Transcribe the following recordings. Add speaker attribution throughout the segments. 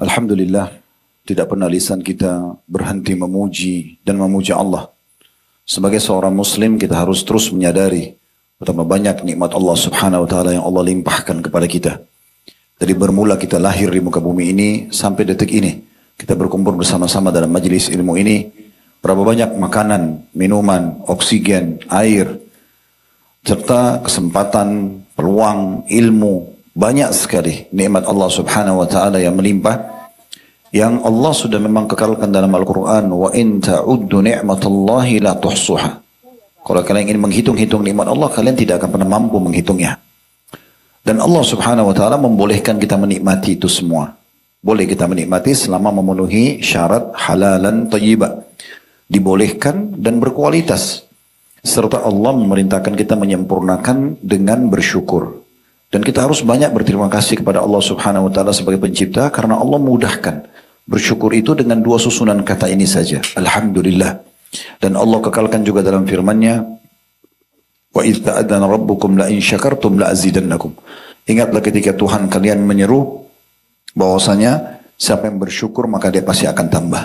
Speaker 1: Alhamdulillah, tidak pernah lisan kita berhenti memuji dan memuja Allah. Sebagai seorang muslim kita harus terus menyadari betapa banyak nikmat Allah subhanahu wa ta'ala yang Allah limpahkan kepada kita. Dari bermula kita lahir di muka bumi ini sampai detik ini. Kita berkumpul bersama-sama dalam majelis ilmu ini. Berapa banyak makanan, minuman, oksigen, air, serta kesempatan, peluang, ilmu. Banyak sekali nikmat Allah subhanahu wa ta'ala yang melimpah. Yang Allah sudah memang kekalkan dalam Al-Quran. Wa in ta'uddu ni'matallahi la tuhsuha. Kalau kalian ingin menghitung-hitung nikmat Allah, kalian tidak akan pernah mampu menghitungnya. Dan Allah subhanahu wa ta'ala membolehkan kita menikmati itu semua. Boleh kita menikmati selama memenuhi syarat halalan thayyibah. Dibolehkan dan berkualitas. Serta Allah memerintahkan kita menyempurnakan dengan bersyukur. Dan kita harus banyak berterima kasih kepada Allah subhanahu wa ta'ala sebagai pencipta. Karena Allah mudahkan. Bersyukur itu dengan dua susunan kata ini saja. Alhamdulillah. Dan Allah kekalkan juga dalam firman-Nya, wa idz ta'adzana rabbukum la in syakartum la azidannakum. Ingatlah ketika Tuhan kalian menyeru bahwasanya siapa yang bersyukur maka dia pasti akan tambah.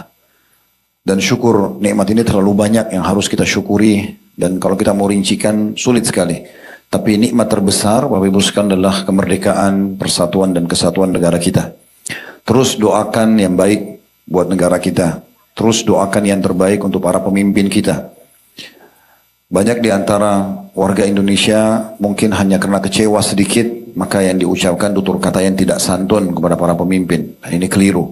Speaker 1: Dan syukur nikmat ini terlalu banyak yang harus kita syukuri, dan kalau kita mau rincikan sulit sekali. Tapi nikmat terbesar Bapak Ibu sekalian adalah kemerdekaan, persatuan dan kesatuan negara kita. Terus doakan yang baik buat negara kita. Terus doakan yang terbaik untuk para pemimpin kita. Banyak di antara warga Indonesia mungkin hanya karena kecewa sedikit, maka yang diucapkan tutur kata yang tidak santun kepada para pemimpin. Dan ini keliru.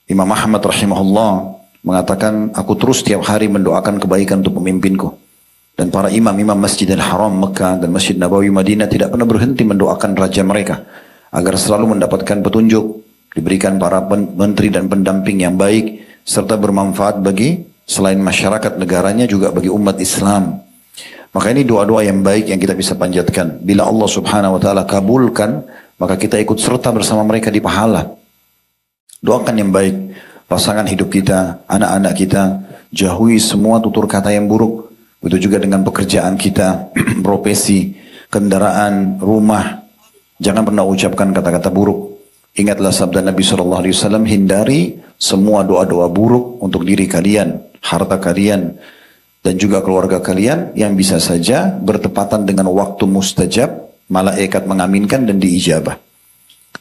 Speaker 1: Imam Ahmad rahimahullah mengatakan, aku terus tiap hari mendoakan kebaikan untuk pemimpinku. Dan para imam-imam Masjidil Haram Mekah dan Masjid Nabawi Madinah tidak pernah berhenti mendoakan raja mereka. Agar selalu mendapatkan petunjuk. Diberikan para menteri dan pendamping yang baik, serta bermanfaat bagi selain masyarakat negaranya juga bagi umat Islam. Maka ini doa-doa yang baik yang kita bisa panjatkan. Bila Allah subhanahu wa ta'ala kabulkan, maka kita ikut serta bersama mereka di pahala. Doakan yang baik, pasangan hidup kita, anak-anak kita, jauhi semua tutur kata yang buruk. Begitu juga dengan pekerjaan kita, profesi, kendaraan, rumah. Jangan pernah ucapkan kata-kata buruk. Ingatlah sabda Nabi SAW, hindari semua doa-doa buruk untuk diri kalian, harta kalian, dan juga keluarga kalian yang bisa saja bertepatan dengan waktu mustajab, malaikat mengaminkan dan diijabah.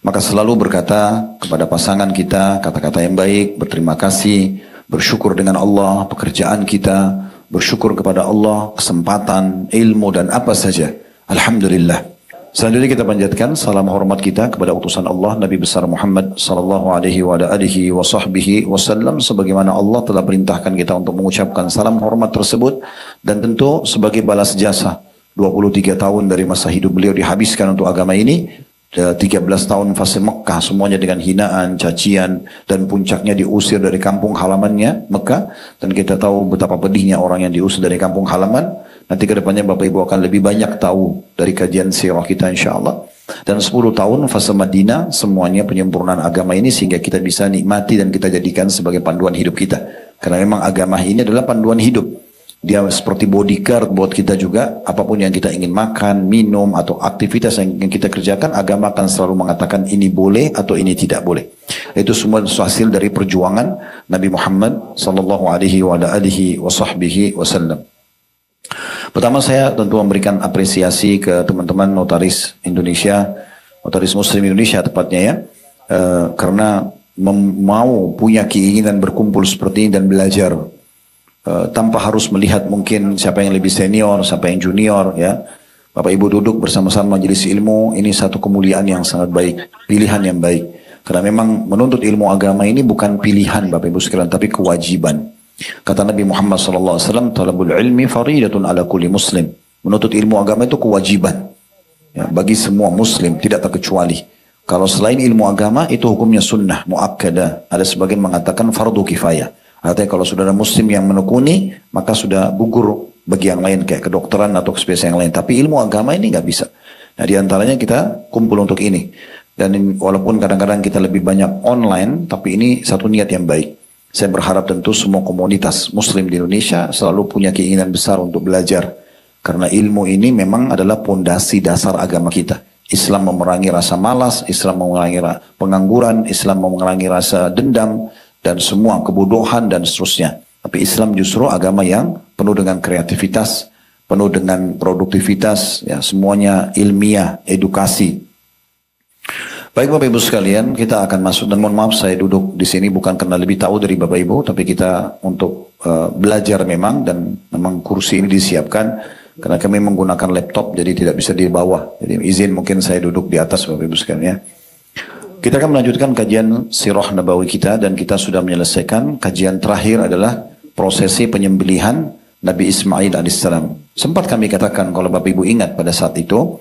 Speaker 1: Maka selalu berkata kepada pasangan kita kata-kata yang baik, berterima kasih, bersyukur dengan Allah, pekerjaan kita, bersyukur kepada Allah, kesempatan, ilmu dan apa saja. Alhamdulillah. Selanjutnya kita panjatkan salam hormat kita kepada utusan Allah Nabi besar Muhammad sallallahu alaihi wa alihi wa sahbihi wasallam, sebagaimana Allah telah perintahkan kita untuk mengucapkan salam hormat tersebut, dan tentu sebagai balas jasa 23 tahun dari masa hidup beliau dihabiskan untuk agama ini. 13 tahun fase Mekah semuanya dengan hinaan, cacian, dan puncaknya diusir dari kampung halamannya Mekah. Dan kita tahu betapa pedihnya orang yang diusir dari kampung halaman. Nanti ke depannya Bapak Ibu akan lebih banyak tahu dari kajian sirah kita insyaAllah. Dan 10 tahun fase Madinah semuanya penyempurnaan agama ini sehingga kita bisa nikmati dan kita jadikan sebagai panduan hidup kita. Karena memang agama ini adalah panduan hidup. Dia seperti bodyguard buat kita juga. Apapun yang kita ingin makan, minum, atau aktivitas yang kita kerjakan, agama akan selalu mengatakan ini boleh atau ini tidak boleh. Itu semua hasil dari perjuangan Nabi Muhammad sallallahu alaihi wa alihi wasallam. Pertama saya tentu memberikan apresiasi ke teman-teman notaris Indonesia, notaris Muslim Indonesia tepatnya ya, karena mau punya keinginan berkumpul seperti ini dan belajar. Tanpa harus melihat mungkin siapa yang lebih senior, siapa yang junior ya. Bapak Ibu duduk bersama-sama majelis ilmu, ini satu kemuliaan yang sangat baik, pilihan yang baik. Karena memang menuntut ilmu agama ini bukan pilihan Bapak Ibu sekalian, tapi kewajiban. Kata Nabi Muhammad SAW, talabul ilmi faridatun ala kulli muslim. Menuntut ilmu agama itu kewajiban ya, bagi semua muslim, tidak terkecuali. Kalau selain ilmu agama itu hukumnya sunnah, muakkadah. Ada sebagian mengatakan fardu kifayah. Artinya kalau sudah ada muslim yang menekuni, maka sudah gugur bagi yang lain kayak kedokteran atau spesial yang lain. Tapi ilmu agama ini nggak bisa. Nah diantaranya kita kumpul untuk ini. Dan walaupun kadang-kadang kita lebih banyak online, tapi ini satu niat yang baik. Saya berharap tentu semua komunitas muslim di Indonesia selalu punya keinginan besar untuk belajar. Karena ilmu ini memang adalah pondasi dasar agama kita. Islam memerangi rasa malas, Islam memerangi pengangguran, Islam memerangi rasa dendam, dan semua kebodohan dan seterusnya. Tapi Islam justru agama yang penuh dengan kreativitas, penuh dengan produktivitas, ya semuanya ilmiah, edukasi. Baik Bapak Ibu sekalian, kita akan masuk, dan mohon maaf saya duduk di sini bukan karena lebih tahu dari Bapak Ibu, tapi kita untuk belajar memang, dan memang kursi ini disiapkan karena kami menggunakan laptop jadi tidak bisa di bawah. Jadi izin mungkin saya duduk di atas Bapak Ibu sekalian ya. Kita akan melanjutkan kajian Sirah Nabawi kita, dan kita sudah menyelesaikan kajian terakhir adalah prosesi penyembelihan Nabi Ismail alaihissalam. Sempat kami katakan kalau Bapak Ibu ingat pada saat itu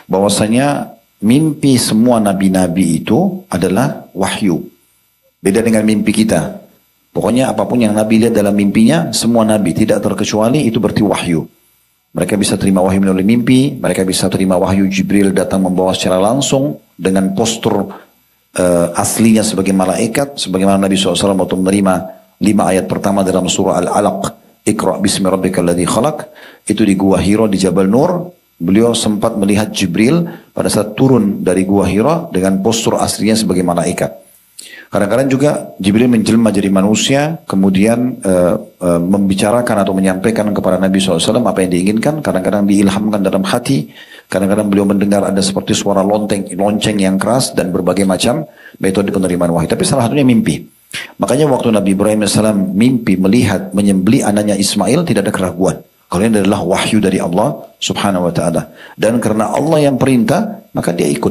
Speaker 1: bahwasanya mimpi semua nabi-nabi itu adalah wahyu. Beda dengan mimpi kita. Pokoknya apapun yang Nabi lihat dalam mimpinya, semua Nabi tidak terkecuali itu berarti wahyu. Mereka bisa terima wahyu melalui mimpi, mereka bisa terima wahyu Jibril datang membawa secara langsung dengan postur aslinya sebagai malaikat, sebagaimana Nabi SAW waktu menerima 5 ayat pertama dalam surah Al-Alaq, Iqra' bismi rabbikal ladzi khalaq, itu di Gua Hira di Jabal Nur. Beliau sempat melihat Jibril pada saat turun dari Gua Hira dengan postur aslinya sebagai malaikat. Kadang-kadang juga Jibril menjelma jadi manusia, kemudian membicarakan atau menyampaikan kepada Nabi SAW apa yang diinginkan. Kadang-kadang diilhamkan dalam hati, kadang-kadang beliau mendengar ada seperti suara lonceng yang keras, dan berbagai macam metode penerimaan wahyu. Tapi salah satunya mimpi. Makanya waktu Nabi Ibrahim AS mimpi melihat menyembelih anaknya Ismail, tidak ada keraguan. Kalau ini adalah wahyu dari Allah subhanahu wa ta'ala. Dan karena Allah yang perintah, maka dia ikut.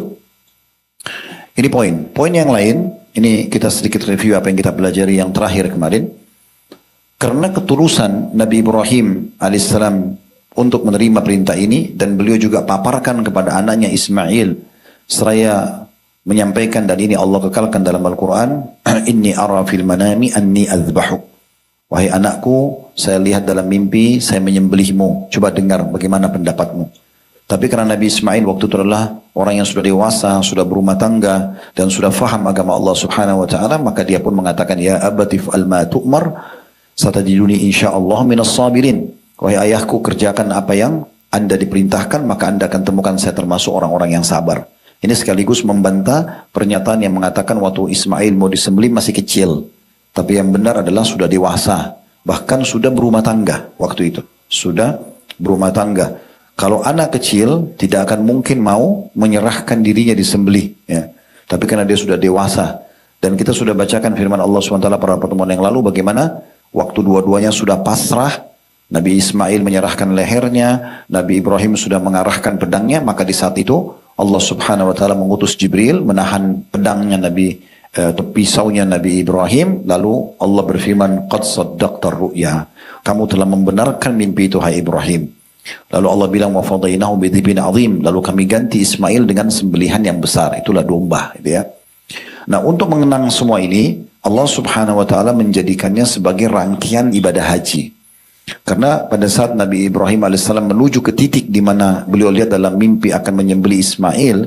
Speaker 1: Ini poin. Poin yang lain, ini kita sedikit review apa yang kita pelajari yang terakhir kemarin. Karena ketulusan Nabi Ibrahim alaihissalam untuk menerima perintah ini, dan beliau juga paparkan kepada anaknya Ismail, seraya menyampaikan, dan ini Allah kekalkan dalam Al-Quran, Inni ara fil manami anni azbahuk. Wahai anakku, saya lihat dalam mimpi, saya menyembelihmu. Coba dengar bagaimana pendapatmu. Tapi karena Nabi Ismail waktu itu adalah orang yang sudah dewasa, sudah berumah tangga, dan sudah faham agama Allah subhanahu wa ta'ala, maka dia pun mengatakan, Ya abatif al-ma tu'mar, satajiduni insyaallah minas sabirin. Wahai ayahku, kerjakan apa yang Anda diperintahkan, maka Anda akan temukan saya termasuk orang-orang yang sabar. Ini sekaligus membantah pernyataan yang mengatakan waktu Ismail mau disembelih masih kecil. Tapi yang benar adalah sudah dewasa. Bahkan sudah berumah tangga waktu itu. Sudah berumah tangga. Kalau anak kecil tidak akan mungkin mau menyerahkan dirinya disembelih. Ya. Tapi karena dia sudah dewasa. Dan kita sudah bacakan firman Allah SWT pada pertemuan yang lalu. Bagaimana waktu dua-duanya sudah pasrah. Nabi Ismail menyerahkan lehernya. Nabi Ibrahim sudah mengarahkan pedangnya. Maka di saat itu Allah Subhanahu Wa Taala mengutus Jibril menahan pedangnya pisaunya Nabi Ibrahim. Lalu Allah berfirman, Qad saddaqta ru'ya. Kamu telah membenarkan mimpi itu, hai Ibrahim. Lalu Allah bilang, wa fadainahu bidhibin azim. Lalu kami ganti Ismail dengan sembelihan yang besar. Itulah domba. Gitu ya. Nah, untuk mengenang semua ini, Allah Subhanahu Wa Taala menjadikannya sebagai rangkaian ibadah haji. Karena pada saat Nabi Ibrahim alaihissalam menuju ke titik di mana beliau lihat dalam mimpi akan menyembelih Ismail,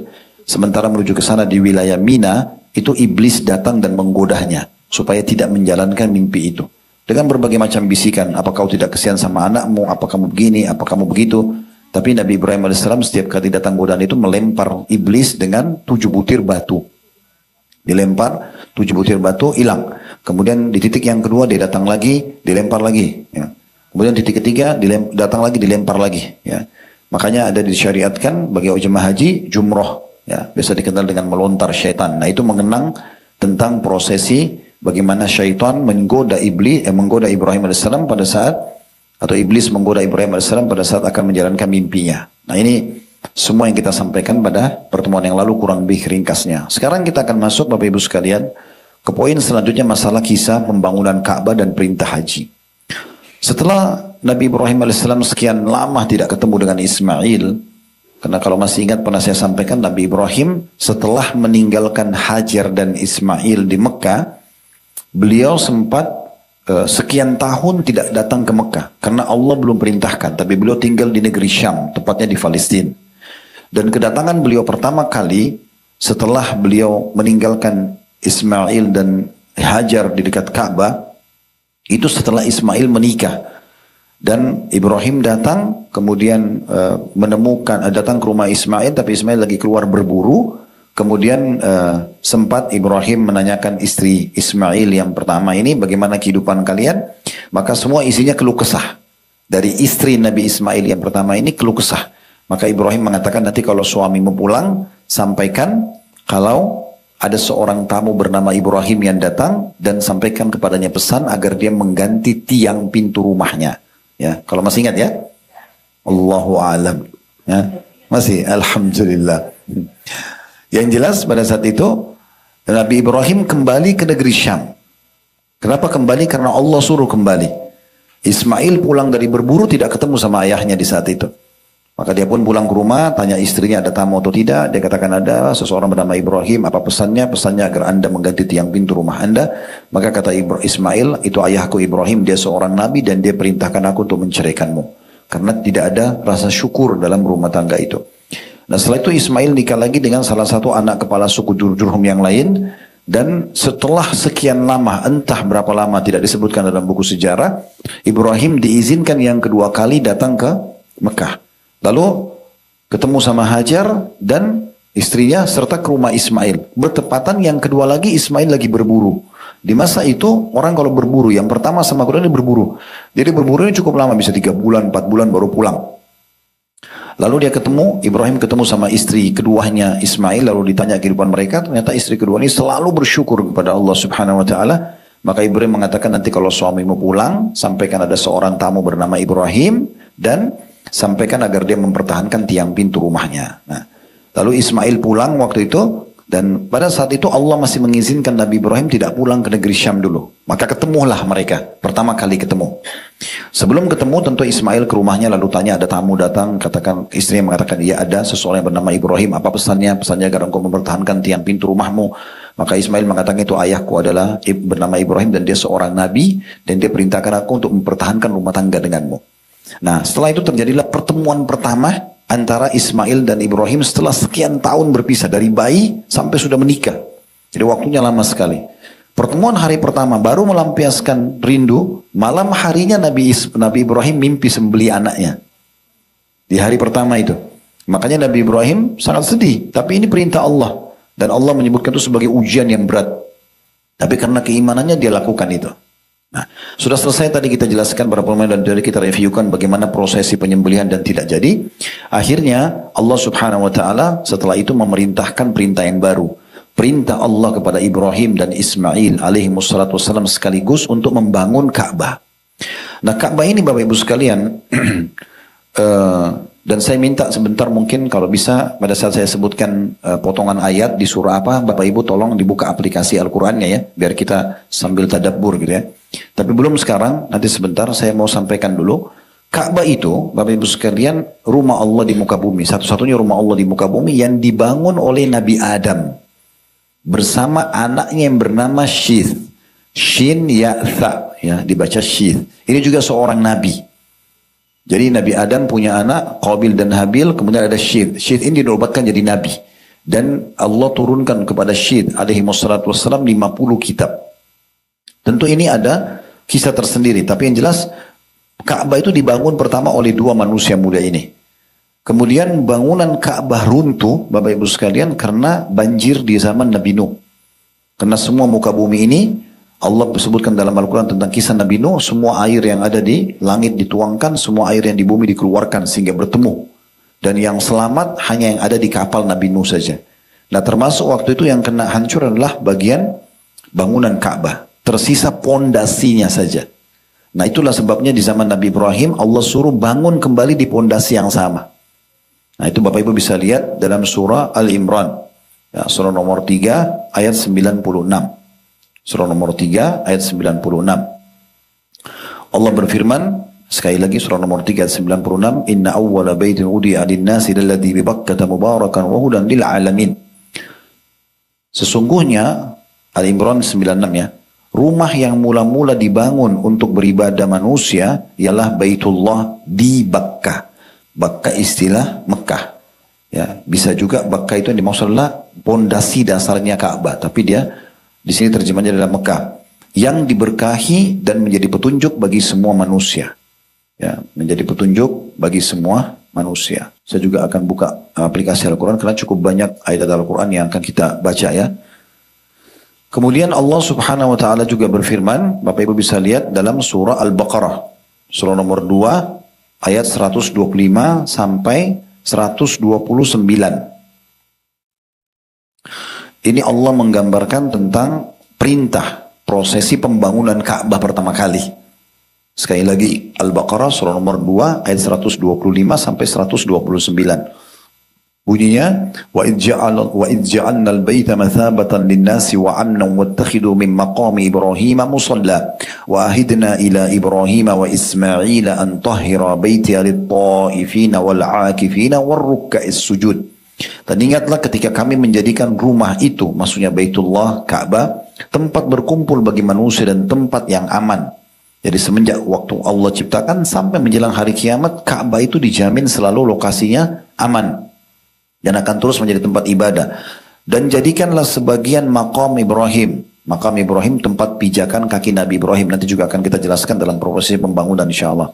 Speaker 1: sementara menuju ke sana di wilayah Mina, itu iblis datang dan menggodanya supaya tidak menjalankan mimpi itu. Dengan berbagai macam bisikan, apa kau tidak kesian sama anakmu, apa kamu begini, apa kamu begitu. Tapi Nabi Ibrahim alaihissalam setiap kali datang godaan itu melempar iblis dengan 7 butir batu. Dilempar 7 butir batu, hilang. Kemudian di titik yang kedua dia datang lagi, dilempar lagi. Ya. Kemudian titik ketiga datang lagi, dilempar lagi. Ya. Makanya ada disyariatkan bagi jemaah haji jumroh. Ya, biasa dikenal dengan melontar syaitan. Nah itu mengenang tentang prosesi bagaimana syaitan menggoda Ibrahim alaihissalam pada saat, atau iblis menggoda Ibrahim alaihissalam pada saat akan menjalankan mimpinya. Nah ini semua yang kita sampaikan pada pertemuan yang lalu kurang lebih ringkasnya. Sekarang kita akan masuk Bapak Ibu sekalian ke poin selanjutnya, masalah kisah pembangunan Ka'bah dan perintah haji. Setelah Nabi Ibrahim alaihissalam sekian lama tidak ketemu dengan Ismail, karena kalau masih ingat pernah saya sampaikan, Nabi Ibrahim setelah meninggalkan Hajar dan Ismail di Mekah, beliau sempat sekian tahun tidak datang ke Mekah. Karena Allah belum perintahkan, tapi beliau tinggal di negeri Syam, tepatnya di Palestina. Dan kedatangan beliau pertama kali setelah beliau meninggalkan Ismail dan Hajar di dekat Ka'bah, itu setelah Ismail menikah. Dan Ibrahim datang, kemudian datang ke rumah Ismail, tapi Ismail lagi keluar berburu. Kemudian sempat Ibrahim menanyakan istri Ismail yang pertama ini, bagaimana kehidupan kalian? Maka semua isinya keluh kesah. Dari istri Nabi Ismail yang pertama ini keluh kesah. Maka Ibrahim mengatakan, nanti kalau suamimu pulang, sampaikan kalau ada seorang tamu bernama Ibrahim yang datang, dan sampaikan kepadanya pesan agar dia mengganti tiang pintu rumahnya. Ya, kalau masih ingat ya, Allahu a'lam. Ya, masih, alhamdulillah. Yang jelas pada saat itu Nabi Ibrahim kembali ke negeri Syam. Kenapa kembali? Karena Allah suruh kembali. Ismail pulang dari berburu tidak ketemu sama ayahnya di saat itu. Maka dia pun pulang ke rumah, tanya istrinya ada tamu atau tidak. Dia katakan ada seseorang bernama Ibrahim. Apa pesannya? Pesannya agar anda mengganti tiang pintu rumah anda. Maka kata Ismail, itu ayahku Ibrahim, dia seorang nabi dan dia perintahkan aku untuk menceraikanmu. Karena tidak ada rasa syukur dalam rumah tangga itu. Nah setelah itu Ismail nikah lagi dengan salah satu anak kepala suku Jurhum yang lain. Dan setelah sekian lama, entah berapa lama tidak disebutkan dalam buku sejarah, Ibrahim diizinkan yang kedua kali datang ke Mekah. Lalu ketemu sama Hajar dan istrinya serta ke rumah Ismail. Bertepatan yang kedua lagi Ismail lagi berburu. Di masa itu orang kalau berburu, yang pertama sama kedua ini berburu. Jadi berburunya cukup lama, bisa 3 bulan, 4 bulan baru pulang. Lalu dia Ibrahim ketemu sama istri keduanya Ismail, lalu ditanya kehidupan mereka, ternyata istri kedua ini selalu bersyukur kepada Allah Subhanahu wa taala. Maka Ibrahim mengatakan, nanti kalau suamimu pulang, sampaikan ada seorang tamu bernama Ibrahim dan sampaikan agar dia mempertahankan tiang pintu rumahnya. Nah, lalu Ismail pulang waktu itu, dan pada saat itu Allah masih mengizinkan Nabi Ibrahim tidak pulang ke negeri Syam dulu. Maka ketemulah mereka, pertama kali ketemu. Sebelum ketemu tentu Ismail ke rumahnya lalu tanya ada tamu datang, istrinya mengatakan iya ada seseorang yang bernama Ibrahim, apa pesannya? Pesannya agar engkau mempertahankan tiang pintu rumahmu. Maka Ismail mengatakan itu ayahku adalah bernama Ibrahim dan dia seorang nabi dan dia perintahkan aku untuk mempertahankan rumah tangga denganmu. Nah setelah itu terjadilah pertemuan pertama antara Ismail dan Ibrahim setelah sekian tahun berpisah, dari bayi sampai sudah menikah. Jadi waktunya lama sekali. Pertemuan hari pertama baru melampiaskan rindu, malam harinya Nabi Ibrahim mimpi sembelih anaknya. Di hari pertama itu. Makanya Nabi Ibrahim sangat sedih, tapi ini perintah Allah. Dan Allah menyebutkan itu sebagai ujian yang berat. Tapi karena keimanannya dia lakukan itu. Nah, sudah selesai tadi kita jelaskan beberapa pemain dan dari kita reviewkan bagaimana prosesi penyembelihan dan tidak jadi. Akhirnya Allah Subhanahu wa taala setelah itu memerintahkan perintah yang baru. Perintah Allah kepada Ibrahim dan Ismail alaihi wassalatu wassalam sekaligus untuk membangun Ka'bah. Nah, Ka'bah ini Bapak Ibu sekalian dan saya minta sebentar mungkin kalau bisa pada saat saya sebutkan potongan ayat di surah apa, Bapak Ibu tolong dibuka aplikasi Al-Qur'annya ya, biar kita sambil tadabbur gitu ya. Tapi belum sekarang, nanti sebentar saya mau sampaikan dulu. Ka'bah itu, Bapak Ibu sekalian, rumah Allah di muka bumi. Satu-satunya rumah Allah di muka bumi yang dibangun oleh Nabi Adam. Bersama anaknya yang bernama Syith. Shin ya tha, ya, dibaca Syith. Ini juga seorang Nabi. Jadi Nabi Adam punya anak, Qabil dan Habil, kemudian ada Syith. Syith ini dinobatkan jadi Nabi. Dan Allah turunkan kepada Syith alaihi wassalatu wassalam 50 kitab. Tentu ini ada kisah tersendiri, tapi yang jelas Ka'bah itu dibangun pertama oleh 2 manusia muda ini. Kemudian bangunan Ka'bah runtuh, Bapak Ibu sekalian, karena banjir di zaman Nabi Nuh. Karena semua muka bumi ini, Allah sebutkan dalam Al-Quran tentang kisah Nabi Nuh, semua air yang ada di langit dituangkan, semua air yang di bumi dikeluarkan sehingga bertemu. Dan yang selamat hanya yang ada di kapal Nabi Nuh saja. Nah termasuk waktu itu yang kena hancur adalah bagian bangunan Ka'bah. Tersisa pondasinya saja. Nah itulah sebabnya di zaman Nabi Ibrahim Allah suruh bangun kembali di pondasi yang sama. Nah itu Bapak Ibu bisa lihat dalam surah Al-Imran. Ya, surah nomor 3 ayat 96. Surah nomor 3 ayat 96. Allah berfirman, sekali lagi surah nomor 3 ayat 96. Inna awwala baitin udi'a lin-nasi lalladzi bi Bakkata mubarakan wa hudan lil alamin. Sesungguhnya Al-Imran 96 ya. Rumah yang mula-mula dibangun untuk beribadah manusia ialah Baitullah di Bakkah. Bakkah istilah Mekah. Ya, bisa juga Bakkah itu yang dimaksud adalah pondasi dasarnya Ka'bah, tapi dia di sini terjemahnya adalah Mekah yang diberkahi dan menjadi petunjuk bagi semua manusia. Ya, menjadi petunjuk bagi semua manusia. Saya juga akan buka aplikasi Al-Quran karena cukup banyak ayat Al-Quran yang akan kita baca ya. Kemudian Allah Subhanahu wa taala juga berfirman, Bapak Ibu bisa lihat dalam surah Al-Baqarah, surah nomor 2 ayat 125 sampai 129. Ini Allah menggambarkan tentang perintah prosesi pembangunan Ka'bah pertama kali. Sekali lagi, Al-Baqarah surah nomor 2 ayat 125 sampai 129. Bunyinya, وَإِذْ جَعَلْنَا الْبَيْتَ مَثَابَةً لِلنَّاسِ وَأَمْنًا وَاتَّخِذُوا مِنْ مَقَامِ إِبْرَاهِيمَ مُصَلًّى وَأَهِدْنَا إِلَى إِبْرَاهِيمَ وَإِسْمَاعِيلَ أَنْ طَهِّرَ بَيْتِيَ لِلطَّائِفِينَ وَالْعَاكِفِينَ وَالرُّكَّعِ السُّجُودِ. Dan ingatlah ketika kami menjadikan rumah itu, maksudnya Baitullah, Ka'bah, tempat berkumpul bagi manusia dan tempat yang aman. Jadi semenjak waktu Allah ciptakan sampai menjelang hari kiamat, Ka'bah itu dijamin selalu lokasinya aman. Dan akan terus menjadi tempat ibadah. Dan jadikanlah sebagian maqam Ibrahim. Maqam Ibrahim tempat pijakan kaki Nabi Ibrahim. Nanti juga akan kita jelaskan dalam proses pembangunan insyaAllah.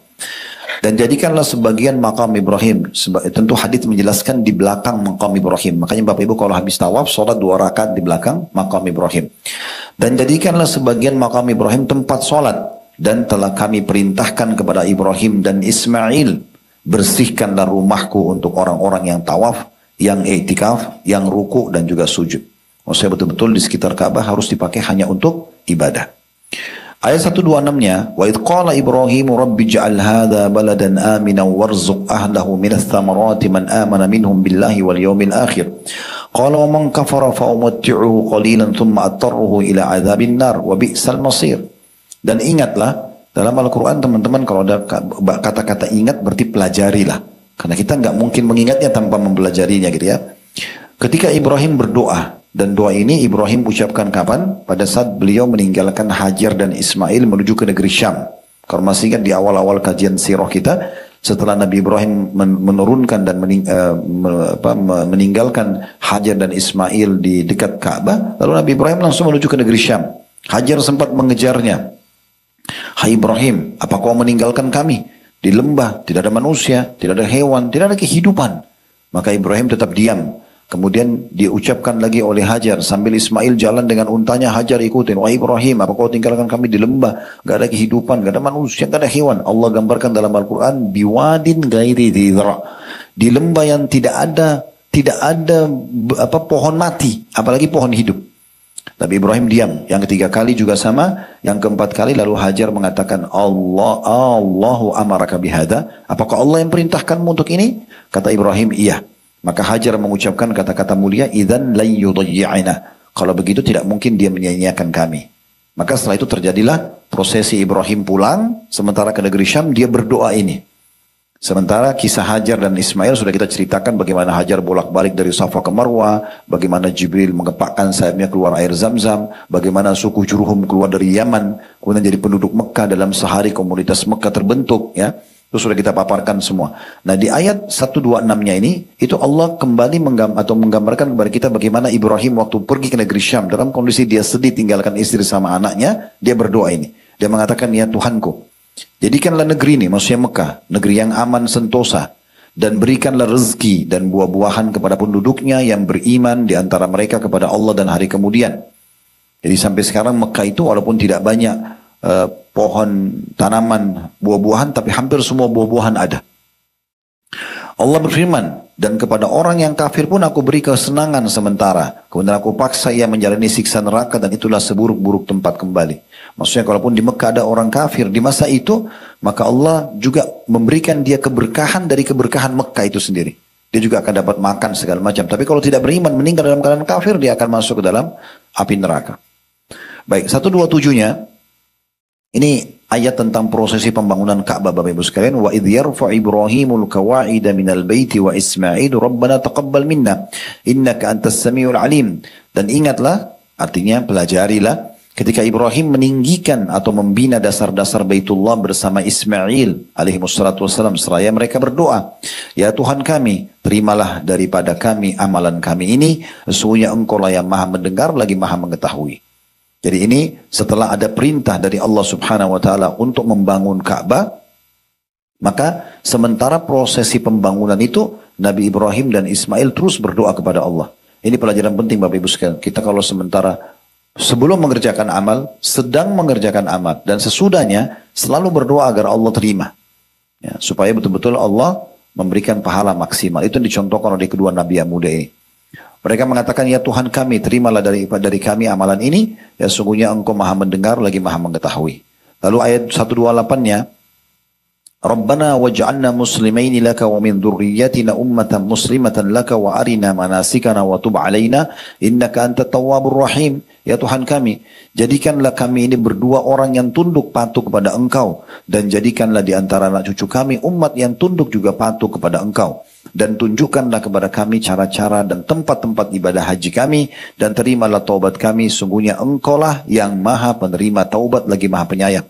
Speaker 1: Dan jadikanlah sebagian maqam Ibrahim. Tentu hadits menjelaskan di belakang maqam Ibrahim. Makanya Bapak Ibu kalau habis tawaf, sholat 2 rakaat di belakang maqam Ibrahim. Dan jadikanlah sebagian maqam Ibrahim tempat sholat. Dan telah kami perintahkan kepada Ibrahim dan Ismail, bersihkanlah rumahku untuk orang-orang yang tawaf, yang i'tikaf, yang ruku dan juga sujud. Maksudnya betul-betul di sekitar Ka'bah harus dipakai hanya untuk ibadah. Ayat 126-nya, wa idh qala Ibrahim rabbi ja'al hadha baladan aminan warzuq ahlahu minas thamarati man amana minhum billahi wal yawmil akhir. Qala wa man kafara fa umatti'uhu qalilan thumma attarruhu ila adzabin nar wa bi'sal masir. Dan ingatlah, dalam Al-Quran teman-teman kalau ada kata-kata ingat berarti pelajarilah. Karena kita nggak mungkin mengingatnya tanpa mempelajarinya gitu ya. Ketika Ibrahim berdoa, dan doa ini Ibrahim ucapkan kapan? Pada saat beliau meninggalkan Hajar dan Ismail menuju ke negeri Syam. Kalau masih ingat di awal-awal kajian sirah kita, setelah Nabi Ibrahim menurunkan dan meninggalkan Hajar dan Ismail di dekat Ka'bah, lalu Nabi Ibrahim langsung menuju ke negeri Syam. Hajar sempat mengejarnya. Hai Ibrahim, apa kau meninggalkan kami? Di lembah, tidak ada manusia, tidak ada hewan, tidak ada kehidupan. Maka Ibrahim tetap diam. Kemudian diucapkan lagi oleh Hajar, sambil Ismail jalan dengan untanya, Hajar ikutin. Wahai Ibrahim, apa kau tinggalkan kami di lembah? Gak ada kehidupan, gak ada manusia, gak ada hewan. Allah gambarkan dalam Al-Quran, biwadin gairi dhidra. Di lembah yang tidak ada pohon mati, apalagi pohon hidup. Nabi Ibrahim diam. Yang ketiga kali juga sama. Yang keempat kali lalu Hajar mengatakan, Allahu amaraka bihada. Apakah Allah yang perintahkanmu untuk ini? Kata Ibrahim, iya. Maka Hajar mengucapkan kata-kata mulia, idzan lan yudayyi'ana. Kalau begitu tidak mungkin dia menyia-nyiakan kami. Maka setelah itu terjadilah prosesi Ibrahim pulang. Sementara ke negeri Syam dia berdoa ini. Sementara kisah Hajar dan Ismail sudah kita ceritakan bagaimana Hajar bolak-balik dari Safa ke Marwah, bagaimana Jibril mengepakkan sayapnya keluar air Zam-Zam, bagaimana suku Jurhum keluar dari Yaman, kemudian jadi penduduk Mekah dalam sehari komunitas Mekah terbentuk, ya. Itu sudah kita paparkan semua. Nah di ayat 126-nya ini, itu Allah kembali menggambarkan kepada kita bagaimana Ibrahim waktu pergi ke negeri Syam, dalam kondisi dia sedih tinggalkan istri sama anaknya, dia berdoa ini. Dia mengatakan, ya Tuhanku, jadikanlah negeri ini, maksudnya Mekah, negeri yang aman sentosa, dan berikanlah rezeki dan buah-buahan kepada penduduknya yang beriman di antara mereka kepada Allah dan hari kemudian. Jadi sampai sekarang Mekah itu walaupun tidak banyak pohon, tanaman, buah-buahan, tapi hampir semua buah-buahan ada. Allah berfirman, dan kepada orang yang kafir pun aku beri kesenangan sementara. Kemudian aku paksa ia menjalani siksa neraka dan itulah seburuk-buruk tempat kembali. Maksudnya kalaupun di Mekah ada orang kafir di masa itu, maka Allah juga memberikan dia keberkahan dari keberkahan Mekah itu sendiri. Dia juga akan dapat makan segala macam. Tapi kalau tidak beriman, meninggal dalam keadaan kafir, dia akan masuk ke dalam api neraka. Baik, 127-nya, ini ayat tentang prosesi pembangunan Ka'bah Bapak Ibu sekalian. Wa idh yarfa Ibrahimul qawa'ida minal baiti wa Ismail Rabbana taqabbal minna innaka antas samiul alim. Dan ingatlah, artinya pelajarilah, ketika Ibrahim meninggikan atau membina dasar-dasar Baitullah bersama Ismail alaihi wassalatu wassalam, seraya mereka berdoa, ya Tuhan kami, terimalah daripada kami amalan kami ini, sesungguhnya Engkau lah yang maha mendengar lagi maha mengetahui. Jadi ini setelah ada perintah dari Allah subhanahu wa ta'ala untuk membangun Ka'bah, Maka sementara prosesi pembangunan itu, Nabi Ibrahim dan Ismail terus berdoa kepada Allah. Ini pelajaran penting Bapak Ibu sekalian. Kita kalau sementara sebelum mengerjakan amal, sedang mengerjakan amal, dan sesudahnya selalu berdoa agar Allah terima. Ya, supaya betul-betul Allah memberikan pahala maksimal. Itu dicontohkan oleh kedua Nabi yang muda ini. Mereka mengatakan, ya Tuhan kami, terimalah dari kami amalan ini. Ya sungguhnya Engkau maha mendengar lagi maha mengetahui. Lalu ayat 128-nya, Rabbana waj'alna muslimaini laka wa min dhurriyyatina ummatan muslimatan laka wa arina manasikana wa tub alaina innaka antat tawwabur rahim. Ya Tuhan kami, jadikanlah kami ini berdua orang yang tunduk patuh kepada Engkau, dan jadikanlah di antara anak cucu kami umat yang tunduk juga patuh kepada Engkau, dan tunjukkanlah kepada kami cara-cara dan tempat-tempat ibadah haji kami, dan terimalah taubat kami, sungguhnya Engkaulah yang maha penerima taubat lagi maha penyayang.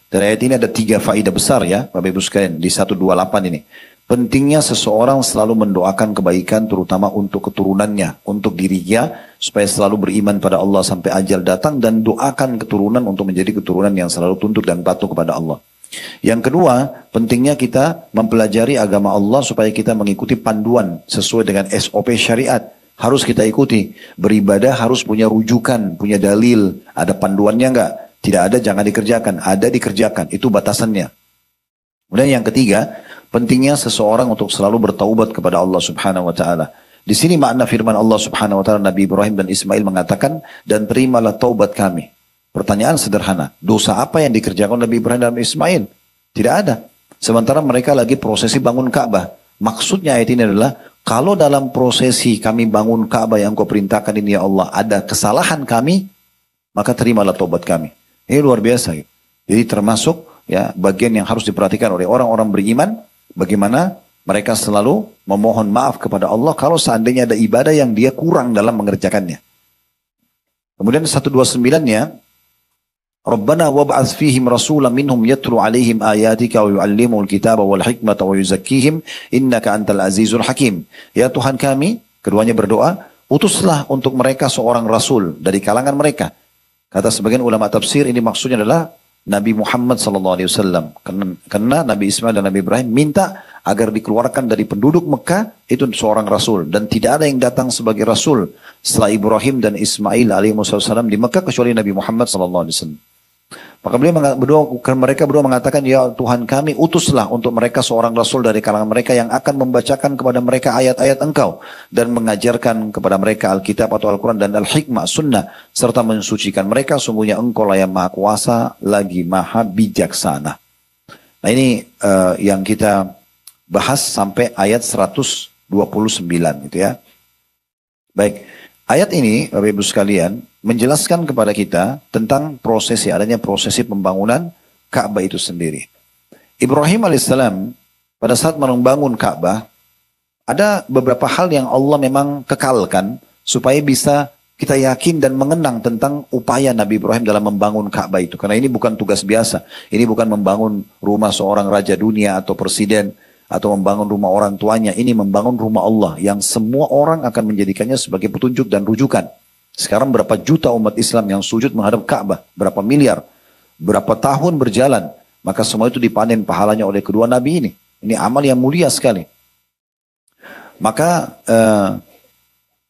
Speaker 1: Dari ayat ini ada 3 faedah besar ya Bapak Ibu sekalian di 128 ini. Pentingnya seseorang selalu mendoakan kebaikan terutama untuk keturunannya, untuk dirinya supaya selalu beriman pada Allah sampai ajal datang, dan doakan keturunan untuk menjadi keturunan yang selalu tunduk dan patuh kepada Allah. Yang kedua, pentingnya kita mempelajari agama Allah supaya kita mengikuti panduan sesuai dengan SOP syariat. Harus kita ikuti. Beribadah harus punya rujukan, punya dalil, ada panduannya enggak? Tidak ada jangan dikerjakan, ada dikerjakan, itu batasannya. Kemudian yang ketiga, pentingnya seseorang untuk selalu bertaubat kepada Allah Subhanahu wa taala. Di sini makna firman Allah Subhanahu wa taala, Nabi Ibrahim dan Ismail mengatakan, dan terimalah taubat kami. Pertanyaan sederhana, dosa apa yang dikerjakan Nabi Ibrahim dan Ismail? Tidak ada. Sementara mereka lagi prosesi bangun Ka'bah. Maksudnya ayat ini adalah, kalau dalam prosesi kami bangun Ka'bah yang Kau perintahkan ini ya Allah, ada kesalahan kami, maka terimalah taubat kami. Ini luar biasa. Jadi termasuk ya bagian yang harus diperhatikan oleh orang-orang beriman, bagaimana mereka selalu memohon maaf kepada Allah kalau seandainya ada ibadah yang dia kurang dalam mengerjakannya. Kemudian 129-nya, Rabbana wab'ats fihim rasulan minhum yatlu alaihim ayatika wa yu'allimul kitaba wal hikmata wa yuzakkihim innaka antal azizul hakim. Ya Tuhan kami, keduanya berdoa, utuslah untuk mereka seorang rasul dari kalangan mereka. Kata sebagian ulama tafsir, ini maksudnya adalah Nabi Muhammad SAW. Karena Nabi Ismail dan Nabi Ibrahim minta agar dikeluarkan dari penduduk Mekah, itu seorang rasul. Dan tidak ada yang datang sebagai rasul setelah Ibrahim dan Ismail alaihissalam di Mekah kecuali Nabi Muhammad SAW. Maka mereka berdua mengatakan, ya Tuhan kami, utuslah untuk mereka seorang rasul dari kalangan mereka yang akan membacakan kepada mereka ayat-ayat Engkau dan mengajarkan kepada mereka Alkitab atau Al-Quran dan Al-Hikmah, Sunnah, serta mensucikan mereka. Sungguhnya Engkau lah yang maha kuasa lagi maha bijaksana. Nah ini yang kita bahas sampai ayat 129 gitu ya. Baik, ayat ini Bapak Ibu sekalian menjelaskan kepada kita tentang adanya prosesi pembangunan Ka'bah itu sendiri. Ibrahim alaihissalam pada saat membangun Ka'bah, ada beberapa hal yang Allah memang kekalkan supaya bisa kita yakin dan mengenang tentang upaya Nabi Ibrahim dalam membangun Ka'bah itu. Karena ini bukan tugas biasa. Ini bukan membangun rumah seorang raja dunia atau presiden atau membangun rumah orang tuanya. Ini membangun rumah Allah yang semua orang akan menjadikannya sebagai petunjuk dan rujukan. Sekarang berapa juta umat Islam yang sujud menghadap Ka'bah, berapa miliar, berapa tahun berjalan, maka semua itu dipanen pahalanya oleh kedua nabi ini. Ini amal yang mulia sekali. Maka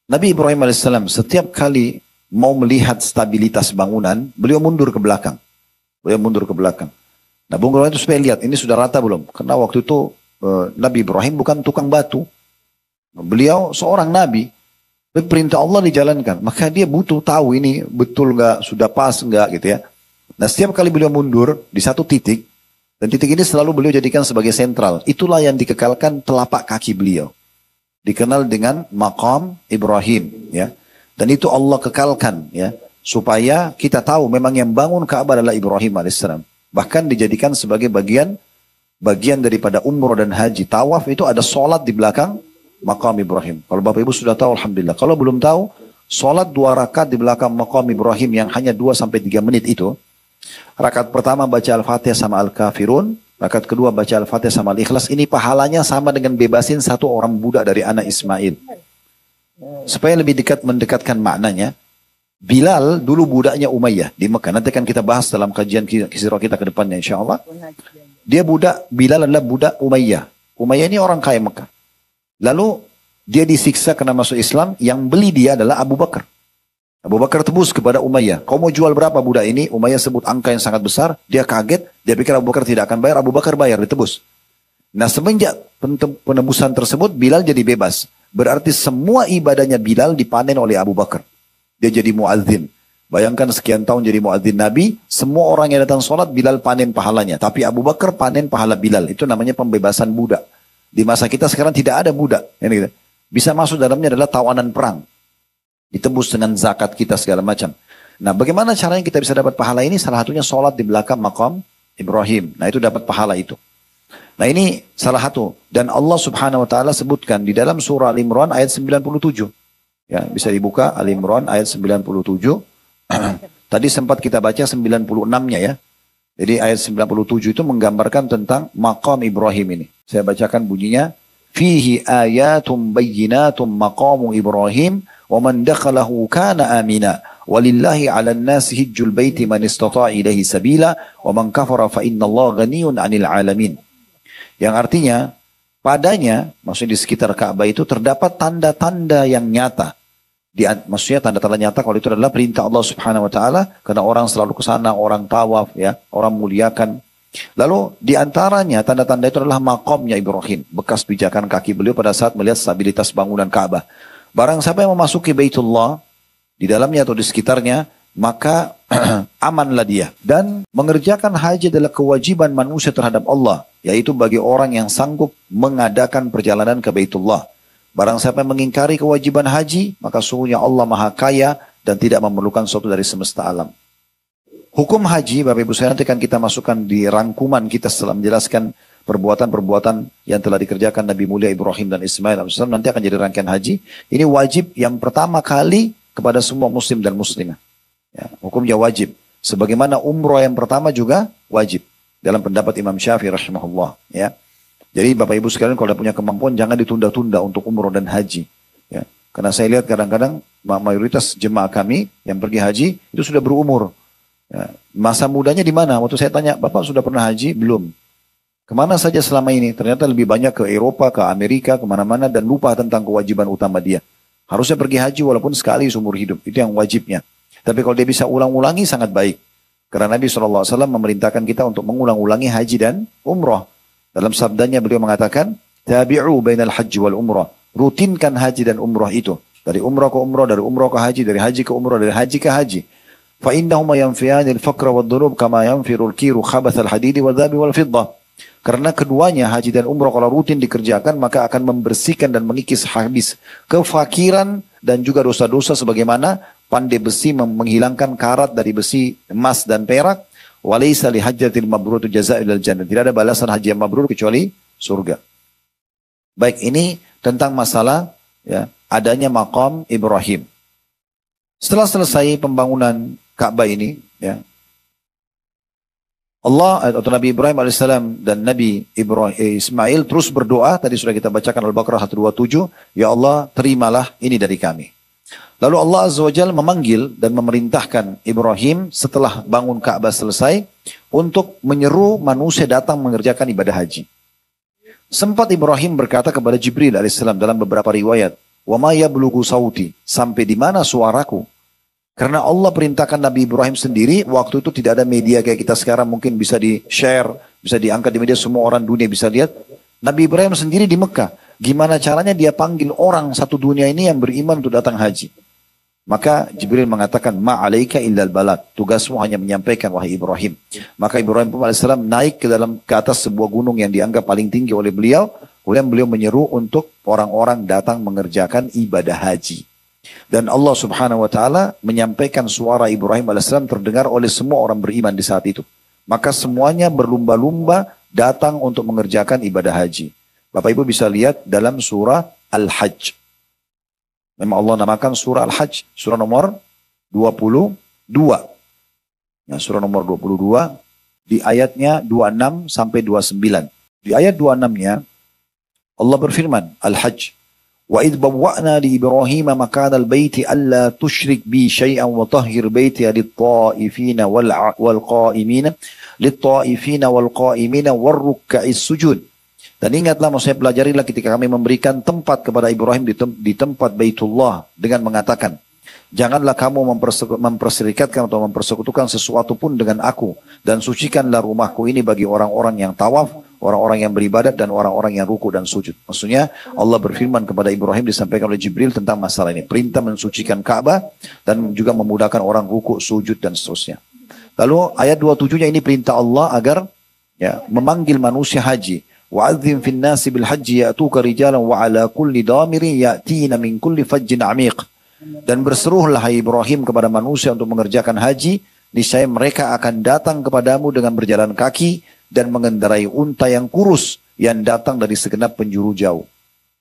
Speaker 1: Nabi Ibrahim alaihissalam setiap kali mau melihat stabilitas bangunan, beliau mundur ke belakang. Nah, Bung Ibrahim itu supaya lihat ini sudah rata belum? Karena waktu itu Nabi Ibrahim bukan tukang batu. Beliau seorang nabi. Perintah Allah dijalankan, maka dia butuh tahu ini betul nggak, sudah pas nggak gitu ya. Nah setiap kali beliau mundur di satu titik, dan titik ini selalu beliau jadikan sebagai sentral. Itulah yang dikekalkan telapak kaki beliau, dikenal dengan maqam Ibrahim ya. Dan itu Allah kekalkan ya, supaya kita tahu memang yang bangun Ka'bah adalah Ibrahim alaihissalam. Bahkan dijadikan sebagai bagian daripada umroh dan haji. Tawaf itu ada sholat di belakang Maqam Ibrahim. Kalau Bapak Ibu sudah tahu, alhamdulillah. Kalau belum tahu, sholat 2 rakaat di belakang Maqam Ibrahim yang hanya 2-3 menit itu. Rakaat pertama baca Al-Fatihah sama Al-Kafirun. Rakaat kedua baca Al-Fatihah sama Al-Ikhlas. Ini pahalanya sama dengan bebasin satu orang budak dari anak Ismail. Supaya lebih mendekatkan maknanya. Bilal dulu budaknya Umayyah di Mekah. Nanti akan kita bahas dalam kajian kisah kita ke depannya insya Allah. dia budak, Bilal adalah budak Umayyah. Umayyah ini orang kaya Mekah. Lalu dia disiksa karena masuk Islam, yang beli dia adalah Abu Bakar. Abu Bakar tebus kepada Umayyah. Kau mau jual berapa budak ini? Umayyah sebut angka yang sangat besar. Dia kaget, dia pikir Abu Bakar tidak akan bayar. Abu Bakar bayar, ditebus. Nah semenjak penebusan tersebut, Bilal jadi bebas. Berarti semua ibadahnya Bilal dipanen oleh Abu Bakar. Dia jadi muadzin. Bayangkan sekian tahun jadi muadzin Nabi, semua orang yang datang sholat Bilal panen pahalanya. Tapi Abu Bakar panen pahala Bilal. Itu namanya pembebasan budak. Di masa kita sekarang tidak ada budak. Bisa masuk dalamnya adalah tawanan perang. Ditebus dengan zakat kita segala macam. Nah bagaimana caranya kita bisa dapat pahala ini? Salah satunya sholat di belakang maqam Ibrahim. Nah itu dapat pahala itu. Nah ini salah satu. Dan Allah subhanahu wa ta'ala sebutkan di dalam surah Al-Imran ayat 97. Ya, bisa dibuka Al-Imran ayat 97. Tadi sempat kita baca 96-nya ya. Jadi ayat 97 itu menggambarkan tentang maqam Ibrahim ini. Saya bacakan bunyinya. Fihi ayatum bayyinatum maqamu Ibrahim wa man dakhalahu kana amina. Walillahi 'alan nasi hajjul baiti man istata'a ilaihi sabila wa man kafara fa innallaha ghaniyun 'anil 'alamin. Yang artinya padanya, maksudnya di sekitar Ka'bah itu terdapat tanda-tanda yang nyata. Maksudnya tanda-tanda nyata kalau itu adalah perintah Allah subhanahu wa ta'ala. Karena orang selalu ke sana, orang tawaf, ya, orang muliakan. Lalu di antaranya tanda-tanda itu adalah makomnya Ibrahim. Bekas pijakan kaki beliau pada saat melihat stabilitas bangunan Ka'bah. Barang siapa yang memasuki Baitullah, di dalamnya atau di sekitarnya, maka amanlah dia. Dan mengerjakan haji adalah kewajiban manusia terhadap Allah. Yaitu bagi orang yang sanggup mengadakan perjalanan ke Baitullah. Barang siapa yang mengingkari kewajiban haji, maka sungguhnya Allah maha kaya dan tidak memerlukan sesuatu dari semesta alam. Hukum haji, Bapak Ibu saya nanti akan kita masukkan di rangkuman kita setelah menjelaskan perbuatan-perbuatan yang telah dikerjakan Nabi mulia Ibrahim dan Ismail AS. Nanti akan jadi rangkaian haji. Ini wajib yang pertama kali kepada semua muslim dan muslimah. Ya, hukumnya wajib. Sebagaimana umroh yang pertama juga wajib. Dalam pendapat Imam Syafi'i rahimahullah. Ya. Jadi Bapak Ibu sekalian kalau punya kemampuan jangan ditunda-tunda untuk umroh dan haji. Ya. Karena saya lihat kadang-kadang mayoritas jemaah kami yang pergi haji itu sudah berumur. Ya. Masa mudanya di mana? Waktu saya tanya, Bapak sudah pernah haji? Belum. Kemana saja selama ini? Ternyata lebih banyak ke Eropa, ke Amerika, kemana-mana dan lupa tentang kewajiban utama dia. Harusnya pergi haji walaupun sekali seumur hidup. Itu yang wajibnya. Tapi kalau dia bisa ulang-ulangi sangat baik. Karena Nabi SAW memerintahkan kita untuk mengulang-ulangi haji dan umroh. Dalam sabdanya beliau mengatakan, tabi'u bainal haji wal umrah. Rutinkan haji dan umrah itu. Dari umrah ke umrah, dari umrah ke haji, dari haji ke umrah, dari haji ke haji. Fa innahuma yanfiyani al-faqra wad dhunub kama yanfiru al-kiru khabath al-hadidi wal dhabi wal fiddah. Karena keduanya haji dan umrah kalau rutin dikerjakan maka akan membersihkan dan mengikis habis kefakiran dan juga dosa-dosa sebagaimana pandai besi menghilangkan karat dari besi emas dan perak. Walaysa li hajjatil mabrur jazaa'ul jannah. Tidak ada balasan haji yang mabrur kecuali surga. Baik, ini tentang masalah ya, adanya maqam Ibrahim. Setelah selesai pembangunan Ka'bah ini, ya, Allah atau Nabi Ibrahim alaihissalam dan Nabi Ismail terus berdoa. Tadi sudah kita bacakan Al-Baqarah 127. Ya Allah, terimalah ini dari kami. Lalu Allah Azza wa Jalla memanggil dan memerintahkan Ibrahim setelah bangun Ka'bah selesai untuk menyeru manusia datang mengerjakan ibadah haji. Sempat Ibrahim berkata kepada Jibril alaihissalam dalam beberapa riwayat, "Wa ma yablughu sauti?" Sampai di mana suaraku? Karena Allah perintahkan Nabi Ibrahim sendiri, waktu itu tidak ada media kayak kita sekarang mungkin bisa di-share, bisa diangkat di media, semua orang dunia bisa lihat. Nabi Ibrahim sendiri di Mekah. Gimana caranya dia panggil orang satu dunia ini yang beriman untuk datang haji? Maka Jibril mengatakan, ma'alaika illal balad. Tugasmu hanya menyampaikan, wahai Ibrahim. Maka Ibrahim AS naik ke atas sebuah gunung yang dianggap paling tinggi oleh beliau. Kemudian beliau menyeru untuk orang-orang datang mengerjakan ibadah haji. Dan Allah subhanahu wa ta'ala menyampaikan suara Ibrahim AS terdengar oleh semua orang beriman di saat itu. Maka semuanya berlumba-lumba datang untuk mengerjakan ibadah haji. Bapak Ibu bisa lihat dalam surah Al-Hajj. Memang Allah namakan surah Al-Hajj, surah nomor 22. Nah, surah nomor 22 di ayatnya 26 sampai 29. Di ayat 26-nya Allah berfirman, Al-Hajj, Wa idh bawwa'na li Ibrahim makanal baiti alla tusyrik bi syai'an wa tahhir baiti lit-ta'ifina wal-qa'imina war-ruk'a'is sujud. Dan ingatlah, maksudnya pelajarilah ketika kami memberikan tempat kepada Ibrahim di tempat Baitullah dengan mengatakan, janganlah kamu memperserikatkan atau mempersekutukan sesuatu pun dengan aku, dan sucikanlah rumahku ini bagi orang-orang yang tawaf, orang-orang yang beribadat, dan orang-orang yang ruku dan sujud. Maksudnya Allah berfirman kepada Ibrahim, disampaikan oleh Jibril tentang masalah ini, perintah mensucikan Ka'bah dan juga memudahkan orang ruku, sujud dan seterusnya. Lalu ayat 27-nya ini perintah Allah agar memanggil manusia haji. Wa'adzim fin nasi bil haji ya'tuka rijalan wa ala kulli damirin ya'tina min kulli fajjin 'amiq. Dan berseruhlah hai Ibrahim kepada manusia untuk mengerjakan haji, niscaya mereka akan datang kepadamu dengan berjalan kaki dan mengendarai unta yang kurus yang datang dari segenap penjuru jauh.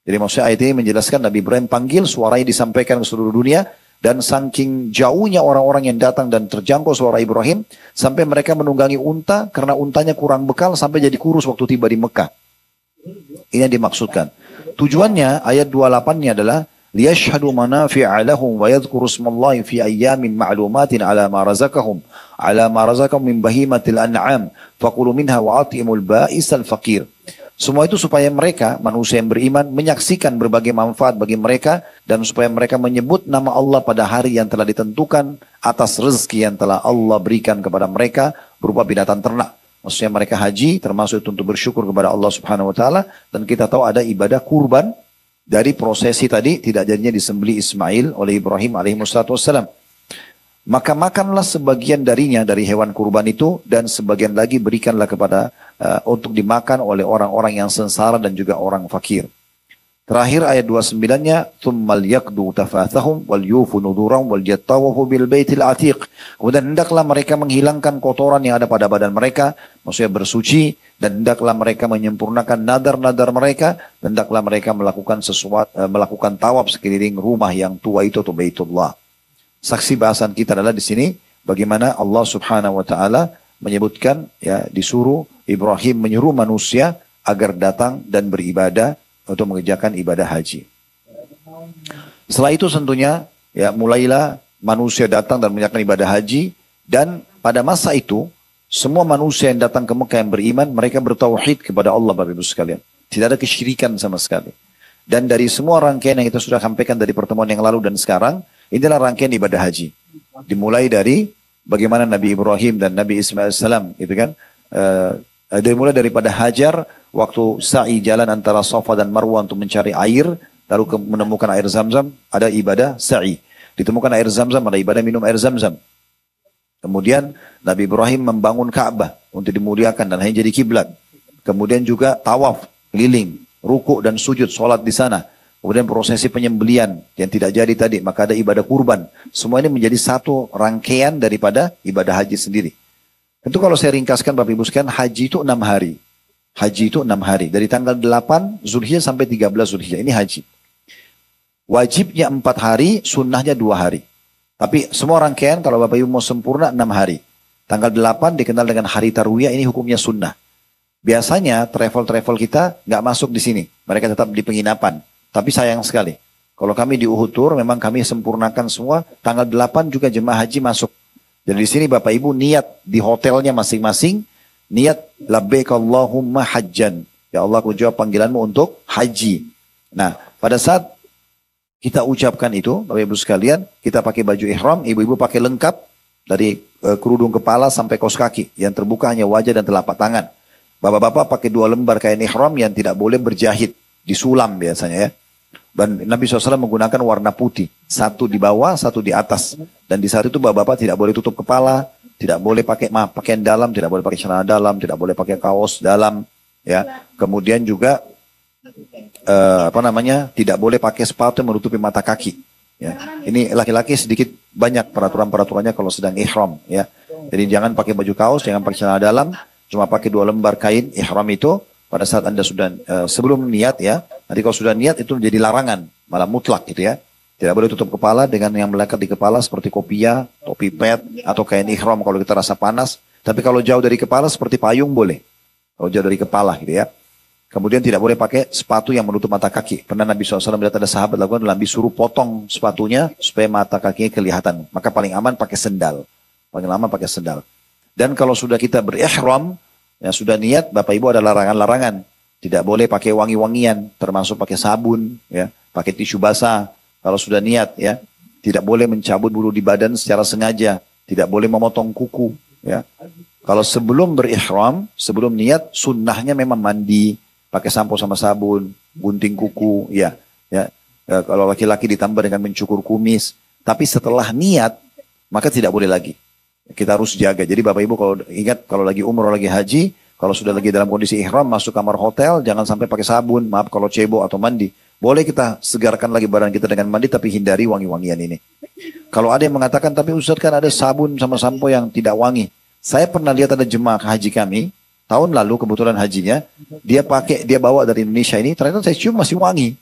Speaker 1: Jadi maksudnya ayat ini menjelaskan Nabi Ibrahim panggil, suaranya disampaikan ke seluruh dunia, dan saking jauhnya orang-orang yang datang dan terjangkau suara Ibrahim, sampai mereka menunggangi unta karena untanya kurang bekal sampai jadi kurus waktu tiba di Mekah. Ini yang dimaksudkan. Tujuannya ayat 28-nya adalah liyashhadu manafi'a lahum wa yadhkuru ismallahi fi ayyamin ma'lumatin ala ma razaqahum min bahimatil an'am faqulu minha wa atimul ba'isal faqir. Semua itu supaya mereka, manusia yang beriman, menyaksikan berbagai manfaat bagi mereka, dan supaya mereka menyebut nama Allah pada hari yang telah ditentukan atas rezeki yang telah Allah berikan kepada mereka berupa binatang ternak. Maksudnya mereka haji termasuk itu untuk bersyukur kepada Allah Subhanahu wa taala, dan kita tahu ada ibadah kurban dari prosesi tadi tidak jadinya disembelih Ismail oleh Ibrahim alaihi wassalam. Maka makanlah sebagian darinya dari hewan kurban itu, dan sebagian lagi berikanlah kepada untuk dimakan oleh orang-orang yang sengsara dan juga orang fakir. Terakhir ayat 29-nya, "Tsummal yaqdu tafathahum wal yufu nudurahum wal yattawafu bil baitil atiq." Kemudian hendaklah mereka menghilangkan kotoran yang ada pada badan mereka, maksudnya bersuci, dan hendaklah mereka menyempurnakan nadar-nadar mereka, dan hendaklah mereka melakukan tawaf sekeliling rumah yang tua itu atau Baitullah. Saksi bahasan kita adalah di sini bagaimana Allah Subhanahu wa taala menyebutkan, disuruh Ibrahim menyuruh manusia agar datang dan beribadah untuk mengerjakan ibadah haji. Setelah itu tentunya mulailah manusia datang dan mengerjakan ibadah haji, dan pada masa itu semua manusia yang datang ke Mekah yang beriman, mereka bertauhid kepada Allah, Bapak Ibu sekalian. Tidak ada kesyirikan sama sekali. Dan dari semua rangkaian yang kita sudah sampaikan dari pertemuan yang lalu dan sekarang, inilah rangkaian ibadah haji. Dimulai dari bagaimana Nabi Ibrahim dan Nabi Ismail salam, gitu kan? Dimulai daripada Hajar waktu sa'i jalan antara Safa dan Marwah untuk mencari air, lalu menemukan air Zamzam, ada ibadah sa'i. Ditemukan air Zamzam, ada ibadah minum air Zamzam. Kemudian Nabi Ibrahim membangun Ka'bah untuk dimuliakan dan hanya jadi kiblat. Kemudian juga tawaf, keliling, ruku dan sujud, sholat di sana. Kemudian prosesi penyembelian yang tidak jadi tadi, maka ada ibadah kurban. Semua ini menjadi satu rangkaian daripada ibadah haji sendiri. Tentu kalau saya ringkaskan Bapak Ibu sekalian, haji itu 6 hari. Haji itu 6 hari. Dari tanggal 8 Zulhijjah sampai 13 Zulhijjah. Ini haji. Wajibnya 4 hari, sunnahnya 2 hari. Tapi semua rangkaian kalau Bapak Ibu mau sempurna 6 hari. Tanggal 8 dikenal dengan hari Tarwiyah, ini hukumnya sunnah. Biasanya travel-travel kita nggak masuk di sini. Mereka tetap di penginapan. Tapi sayang sekali. Kalau kami di Uhud Tour, memang kami sempurnakan semua. Tanggal 8 juga jemaah haji masuk. Jadi di sini Bapak Ibu niat di hotelnya masing-masing. Niat labbaik Allahumma hajjan. Ya Allah, aku jawab panggilanmu untuk haji. Nah, pada saat kita ucapkan itu, Bapak Ibu sekalian, kita pakai baju ihram, ibu-ibu pakai lengkap. Dari kerudung kepala sampai kaos kaki. Yang terbuka hanya wajah dan telapak tangan. Bapak-bapak pakai 2 lembar kain ihram yang tidak boleh berjahit. Disulam biasanya ya. Dan Nabi SAW menggunakan warna putih. Satu di bawah, satu di atas. Dan di saat itu bapak-bapak tidak boleh tutup kepala. Tidak boleh pakai pakaian dalam. Tidak boleh pakai celana dalam. Tidak boleh pakai kaos dalam. Ya. Kemudian juga tidak boleh pakai sepatu yang menutupi mata kaki. Ya. Ini laki-laki sedikit banyak peraturan-peraturannya kalau sedang ihram. Ya. Jadi jangan pakai baju kaos. Jangan pakai celana dalam. Cuma pakai 2 lembar kain ihram itu. Pada saat Anda sudah, sebelum niat ya, nanti kalau sudah niat itu menjadi larangan, malah mutlak gitu ya. Tidak boleh tutup kepala dengan yang melekat di kepala seperti kopiah, topi pet, atau kain ihram kalau kita rasa panas. Tapi kalau jauh dari kepala seperti payung boleh. Kalau jauh dari kepala gitu ya. Kemudian tidak boleh pakai sepatu yang menutup mata kaki. Pernah Nabi SAW melihat ada sahabat lakukan, Nabi suruh potong sepatunya supaya mata kakinya kelihatan. Maka paling aman pakai sendal. Paling lama pakai sendal. Dan kalau sudah kita berihram, yang sudah niat, Bapak Ibu ada larangan-larangan. Tidak boleh pakai wangi-wangian, termasuk pakai sabun, ya, pakai tisu basah. Kalau sudah niat, ya, tidak boleh mencabut bulu di badan secara sengaja. Tidak boleh memotong kuku, ya. Kalau sebelum berihram, sebelum niat, sunnahnya memang mandi, pakai sampo sama sabun, gunting kuku, ya. Kalau laki-laki ditambah dengan mencukur kumis. Tapi setelah niat, maka tidak boleh lagi. Kita harus jaga. Jadi Bapak Ibu kalau ingat, kalau lagi umroh, lagi haji, kalau sudah lagi dalam kondisi ihram, masuk kamar hotel, jangan sampai pakai sabun, maaf kalau cebok atau mandi. Boleh kita segarkan lagi badan kita dengan mandi, tapi hindari wangi-wangian ini. Kalau ada yang mengatakan, tapi Ustaz kan ada sabun sama sampo yang tidak wangi. Saya pernah lihat ada jemaah haji kami, tahun lalu kebetulan hajinya, dia bawa dari Indonesia ini, ternyata saya cium masih wangi.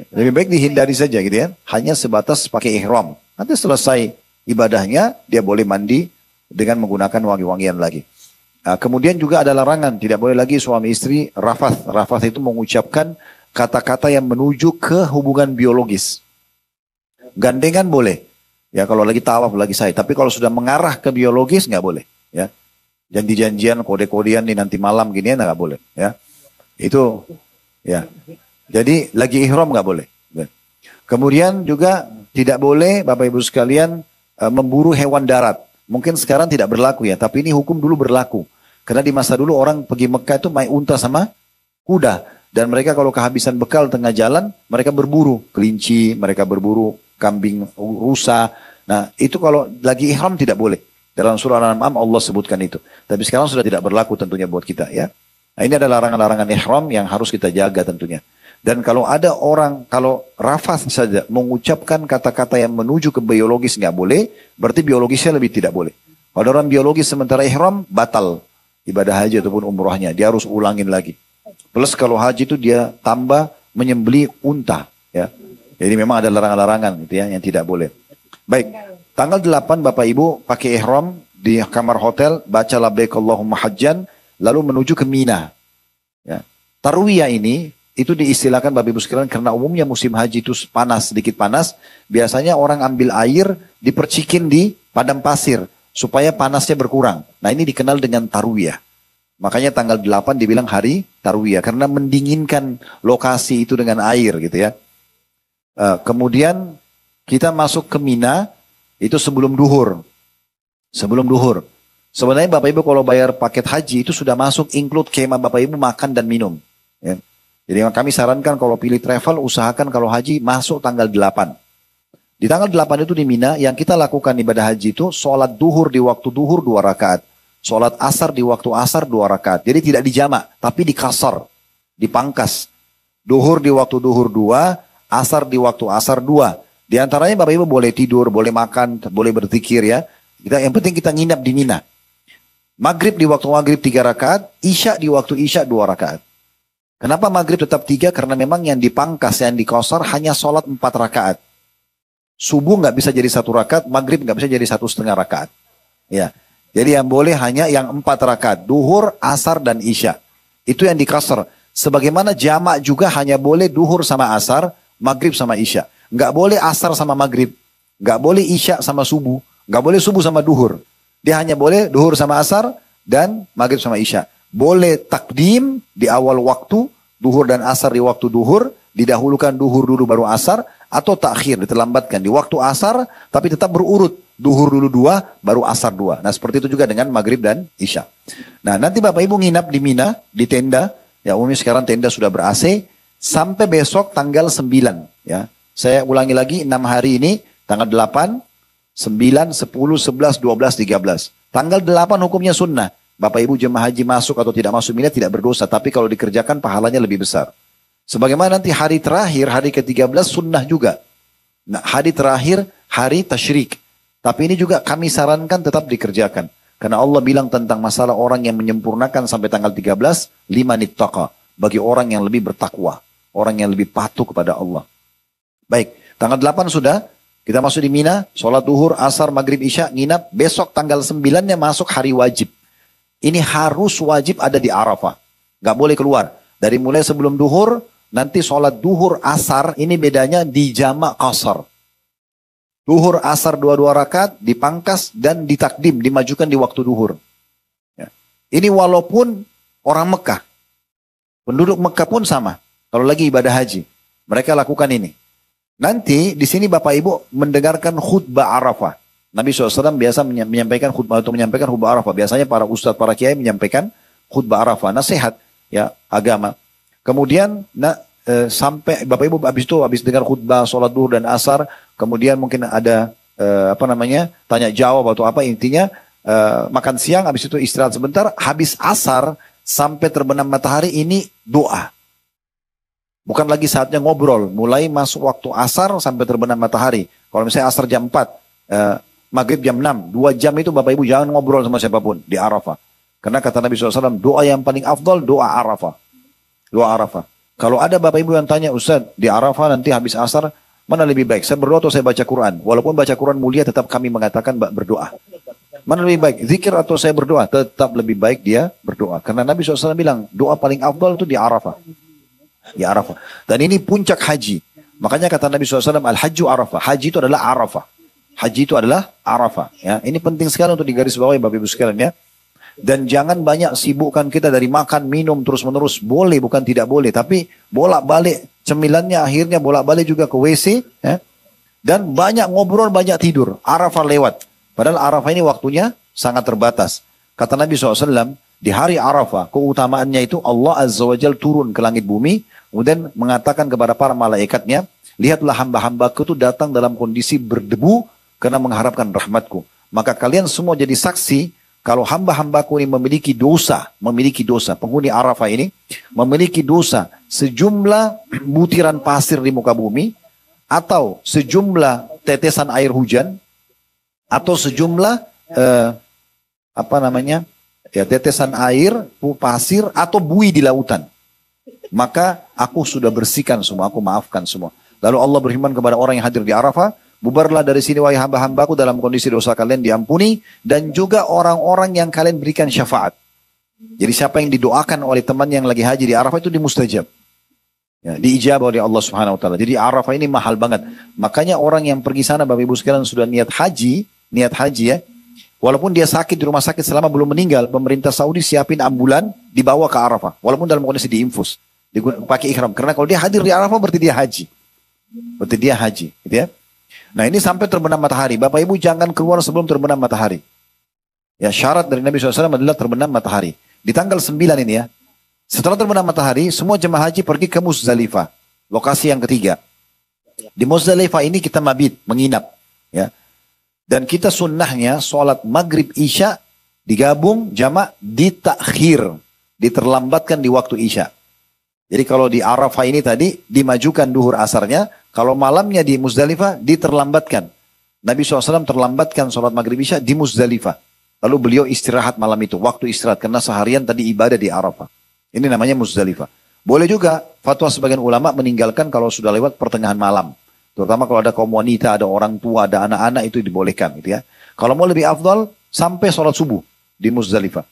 Speaker 1: Lebih baik dihindari saja gitu ya. Hanya sebatas pakai ihram. Nanti selesai ibadahnya, dia boleh mandi dengan menggunakan wangi-wangian lagi. Nah, kemudian juga ada larangan, tidak boleh lagi suami istri rafath. Rafath itu mengucapkan kata-kata yang menuju ke hubungan biologis. Gandengan boleh. Ya kalau lagi tawaf, lagi sa'i. Tapi kalau sudah mengarah ke biologis nggak boleh. Ya. Janji-janjian, kode-kodean nih nanti malam gini nggak boleh. Ya. Itu ya. Jadi lagi ihram nggak boleh. Kemudian juga tidak boleh Bapak Ibu sekalian memburu hewan darat. Mungkin sekarang tidak berlaku ya, tapi ini hukum dulu berlaku. Karena di masa dulu orang pergi Mekah itu main unta sama kuda. Dan mereka kalau kehabisan bekal tengah jalan, mereka berburu kelinci, mereka berburu kambing rusa. Nah itu kalau lagi ihram tidak boleh. Dalam surah Al-An'am Allah sebutkan itu. Tapi sekarang sudah tidak berlaku tentunya buat kita ya. Nah ini ada larangan-larangan ihram yang harus kita jaga tentunya. Dan kalau ada orang, kalau rafath saja mengucapkan kata-kata yang menuju ke biologis nggak boleh, berarti biologisnya lebih tidak boleh. Kalau orang biologis sementara ihram, batal ibadah haji ataupun umrohnya. Dia harus ulangin lagi. Plus kalau haji itu dia tambah menyembeli unta. Ya. Jadi memang ada larangan-larangan gitu ya, yang tidak boleh. Baik, tanggal 8 Bapak Ibu pakai ihram di kamar hotel, baca labbaik Allahumma hajjan, lalu menuju ke Mina. Ya. Tarwiyah ini, itu diistilahkan Bapak Ibu sekalian karena umumnya musim haji itu panas, sedikit panas. Biasanya orang ambil air, dipercikin di padang pasir supaya panasnya berkurang. Nah ini dikenal dengan tarwiyah. Makanya tanggal 8 dibilang hari tarwiyah karena mendinginkan lokasi itu dengan air gitu ya. Kemudian kita masuk ke Mina itu sebelum duhur. Sebelum duhur. Sebenarnya Bapak Ibu kalau bayar paket haji itu sudah masuk include kemah Bapak Ibu makan dan minum. Ya. Jadi kami sarankan kalau pilih travel, usahakan kalau haji masuk tanggal 8. Di tanggal 8 itu di Mina, yang kita lakukan ibadah haji itu, sholat duhur di waktu duhur 2 rakaat. Sholat asar di waktu asar 2 rakaat. Jadi tidak dijamak, tapi dikasar, dipangkas. Duhur di waktu duhur 2, asar di waktu asar 2. Di antaranya Bapak Ibu boleh tidur, boleh makan, boleh berzikir ya. Yang penting kita nginap di Mina. Maghrib di waktu maghrib 3 rakaat, isya di waktu isya 2 rakaat. Kenapa maghrib tetap 3? Karena memang yang dipangkas, yang dikosor hanya sholat 4 rakaat. Subuh nggak bisa jadi 1 rakaat, maghrib nggak bisa jadi 1,5 rakaat. Ya, jadi yang boleh hanya yang 4 rakaat, duhur, asar, dan isya. Itu yang dikosor. Sebagaimana jamak juga hanya boleh duhur sama asar, maghrib sama isya. Nggak boleh asar sama maghrib, nggak boleh isya sama subuh, nggak boleh subuh sama duhur. Dia hanya boleh duhur sama asar dan maghrib sama isya. Boleh takdim di awal waktu, duhur dan asar di waktu duhur, didahulukan duhur dulu baru asar, atau takhir, diterlambatkan di waktu asar, tapi tetap berurut, duhur dulu 2, baru asar 2. Nah seperti itu juga dengan maghrib dan isya. Nah nanti Bapak Ibu nginap di Mina, di tenda, ya umumnya sekarang tenda sudah ber-AC, sampai besok tanggal 9. Ya. Saya ulangi lagi, 6 hari ini, tanggal 8, 9, 10, 11, 12, 13. Tanggal 8 hukumnya sunnah. Bapak Ibu jemaah haji masuk atau tidak masuk Mina tidak berdosa. Tapi kalau dikerjakan pahalanya lebih besar. Sebagaimana nanti hari terakhir, hari ke-13 sunnah juga. Nah hari terakhir, hari tasyrik. Tapi ini juga kami sarankan tetap dikerjakan. Karena Allah bilang tentang masalah orang yang menyempurnakan sampai tanggal 13. 5 nittaqa. Bagi orang yang lebih bertakwa. Orang yang lebih patuh kepada Allah. Baik, tanggal 8 sudah. Kita masuk di Mina, sholat duhur, asar, maghrib, isya, nginap. Besok tanggal 9-nya masuk hari wajib. Ini harus wajib ada di Arafah. Gak boleh keluar. Dari mulai sebelum duhur, nanti sholat duhur asar, ini bedanya di jamak qasar. Duhur asar 2 rakaat, dipangkas dan ditakdim, dimajukan di waktu duhur. Ya. Ini walaupun orang Mekah. Penduduk Mekah pun sama. Kalau lagi ibadah haji, mereka lakukan ini. Nanti di sini Bapak Ibu mendengarkan khutbah Arafah. Nabi SAW biasa menyampaikan khutbah atau menyampaikan khutbah Arafah. Biasanya para ustadz, para kiai menyampaikan khutbah Arafah, nasihat ya agama. Kemudian sampai Bapak Ibu habis dengar khutbah sholat duhur dan asar, kemudian mungkin ada tanya jawab atau apa, intinya makan siang, habis itu istirahat sebentar, habis asar sampai terbenam matahari ini doa. Bukan lagi saatnya ngobrol, mulai masuk waktu asar sampai terbenam matahari. Kalau misalnya asar jam 4, maghrib jam 6, 2 jam itu Bapak Ibu jangan ngobrol sama siapapun di Arafah. Karena kata Nabi SAW, doa yang paling afdal doa Arafah. Doa Arafah. Kalau ada Bapak Ibu yang tanya, Ustaz, di Arafah nanti habis asar, mana lebih baik? Saya berdoa atau saya baca Quran? Walaupun baca Quran mulia, tetap kami mengatakan berdoa. Mana lebih baik? Zikir atau saya berdoa? Tetap lebih baik dia berdoa. Karena Nabi SAW bilang, doa paling afdal itu di Arafah. Di Arafah. Dan ini puncak haji. Makanya kata Nabi SAW, Al-Hajju Arafah. Haji itu adalah Arafah. Haji itu adalah Arafah. Ya, ini penting sekali untuk digarisbawahi Bapak Ibu sekalian ya. Dan jangan banyak sibukkan kita dari makan, minum terus-menerus. Boleh, bukan tidak boleh. Tapi bolak-balik cemilannya akhirnya bolak-balik juga ke WC. Ya. Dan banyak ngobrol, banyak tidur. Arafah lewat. Padahal Arafah ini waktunya sangat terbatas. Kata Nabi SAW, di hari Arafah, keutamaannya itu Allah Azza wa Jal turun ke langit bumi, kemudian mengatakan kepada para malaikatnya, lihatlah hamba-hambaku itu datang dalam kondisi berdebu karena mengharapkan rahmatku. Maka kalian semua jadi saksi, kalau hamba-hambaku ini memiliki dosa, penghuni Arafah ini, memiliki dosa sejumlah butiran pasir di muka bumi, atau sejumlah tetesan air hujan, atau sejumlah tetesan air, pasir, atau buih di lautan. Maka aku sudah bersihkan semua, aku maafkan semua. Lalu Allah berfirman kepada orang yang hadir di Arafah, bubarlah dari sini wahai hamba-hambaku dalam kondisi dosa kalian diampuni, dan juga orang-orang yang kalian berikan syafaat. Jadi siapa yang didoakan oleh teman yang lagi haji di Arafah itu dimustajab. Ya, diijabah oleh Allah Subhanahu wa taala. Jadi Arafah ini mahal banget. Makanya orang yang pergi sana Bapak Ibu sekalian sudah niat haji ya. Walaupun dia sakit di rumah sakit selama belum meninggal, pemerintah Saudi siapin ambulan dibawa ke Arafah. Walaupun dalam kondisi diinfus, pakai ihram. Karena kalau dia hadir di Arafah berarti dia haji. Gitu ya. Nah ini sampai terbenam matahari. Bapak Ibu jangan keluar sebelum terbenam matahari. Ya syarat dari Nabi SAW adalah terbenam matahari. Di tanggal 9 ini ya. Setelah terbenam matahari, semua jemaah haji pergi ke Muzdalifah. Lokasi yang ketiga. Di Muzdalifah ini kita mabit, menginap. Ya. Dan kita sunnahnya sholat maghrib isya digabung jamak ditakhir. Diterlambatkan di waktu isya. Jadi kalau di Arafah ini tadi dimajukan duhur asarnya. Kalau malamnya di Muzdalifah diterlambatkan. Nabi SAW terlambatkan sholat maghrib isya di Muzdalifah. Lalu beliau istirahat malam itu. Waktu istirahat karena seharian tadi ibadah di Arafah. Ini namanya Muzdalifah. Boleh juga fatwa sebagian ulama meninggalkan kalau sudah lewat pertengahan malam. Terutama kalau ada kaum wanita, ada orang tua, ada anak-anak itu dibolehkan gitu ya. Kalau mau lebih afdal sampai sholat subuh di Muzdalifah.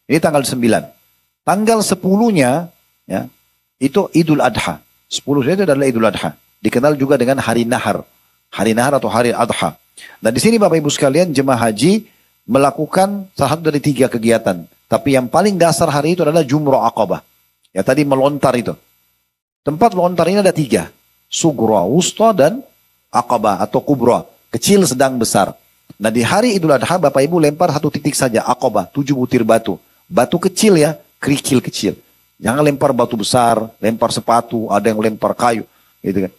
Speaker 1: Ini tanggal 9. Tanggal 10-nya ya, itu Idul Adha. 10 itu adalah Idul Adha. Dikenal juga dengan hari nahar. Hari nahar atau hari adha. Dan di sini Bapak Ibu sekalian jemaah haji melakukan salah satu dari 3 kegiatan. Tapi yang paling dasar hari itu adalah Jumrah Aqabah. Ya tadi melontar itu. Tempat lontar ini ada 3. Sugra, wusta, dan Aqabah atau kubra. Kecil, sedang, besar. Nah di hari Idul Adha Bapak Ibu lempar 1 titik saja. Aqabah, 7 butir batu. Batu kecil ya, kerikil kecil. Jangan lempar batu besar, lempar sepatu, ada yang lempar kayu. Gitu kan.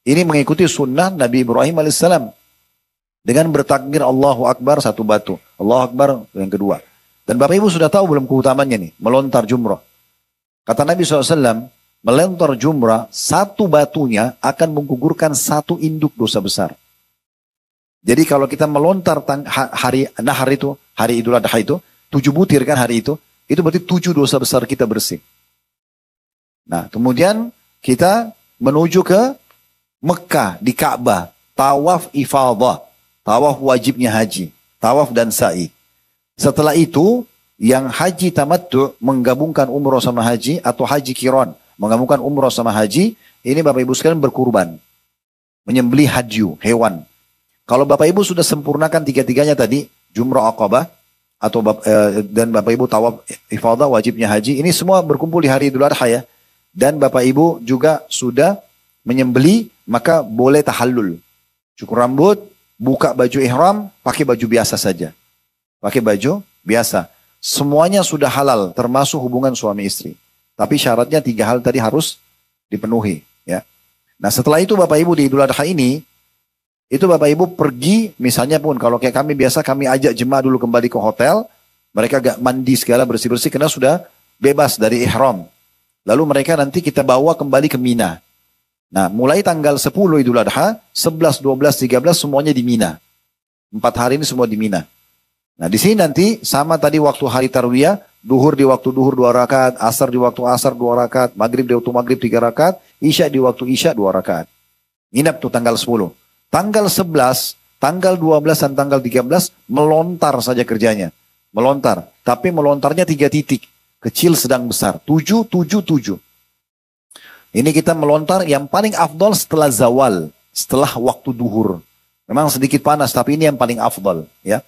Speaker 1: Ini mengikuti sunnah Nabi Ibrahim alaihissalam. Dengan bertakbir Allahu Akbar 1 batu. Allahu Akbar yang kedua. Dan Bapak Ibu sudah tahu belum keutamannya nih. Melontar jumrah. Kata Nabi SAW, melontar jumrah, 1 batunya akan menggugurkan 1 induk dosa besar. Jadi kalau kita melontar hari nahar itu, hari Idul Adha itu, 7 butir kan hari itu berarti 7 dosa besar kita bersih. Nah kemudian kita menuju ke Mekah di Ka'bah, tawaf ifadah, tawaf wajibnya haji, tawaf dan sa'i. Setelah itu Yang haji tamattu menggabungkan umroh sama haji atau haji kiron menggabungkan umroh sama haji, ini Bapak Ibu sekalian berkurban, menyembelih hadyu, hewan. Kalau Bapak Ibu sudah sempurnakan tiga-tiganya tadi, jumrah aqabah atau dan Bapak Ibu tawaf ifadah wajibnya haji, ini semua berkumpul di hari Idul Adha ya. Dan Bapak Ibu juga sudah menyembelih, maka boleh tahallul. Cukur rambut, buka baju ihram, pakai baju biasa saja. Pakai baju biasa. Semuanya sudah halal, termasuk hubungan suami istri. Tapi syaratnya 3 hal tadi harus dipenuhi. Ya. Nah setelah itu Bapak Ibu di Idul Adha ini, itu Bapak Ibu pergi, misalnya pun kalau kayak kami biasa, kami ajak jemaah dulu kembali ke hotel, mereka gak mandi segala bersih-bersih karena sudah bebas dari ihram. Lalu mereka nanti kita bawa kembali ke Mina. Nah mulai tanggal 10 Idul Adha, 11, 12, 13 semuanya di Mina. 4 hari ini semua di Mina. Nah di sini nanti sama tadi waktu hari Tarwiyah, duhur di waktu duhur 2 rakaat, asar di waktu asar 2 rakaat, maghrib di waktu maghrib 3 rakaat, isya di waktu isya 2 rakaat. Nginap tuh tanggal 10. Tanggal 11, tanggal 12 dan tanggal 13 melontar saja kerjanya. Melontar. Tapi melontarnya 3 titik. Kecil, sedang, besar. 7, 7, 7. Ini kita melontar yang paling afdol setelah zawal. Setelah waktu duhur. Memang sedikit panas tapi ini yang paling afdol. Ya.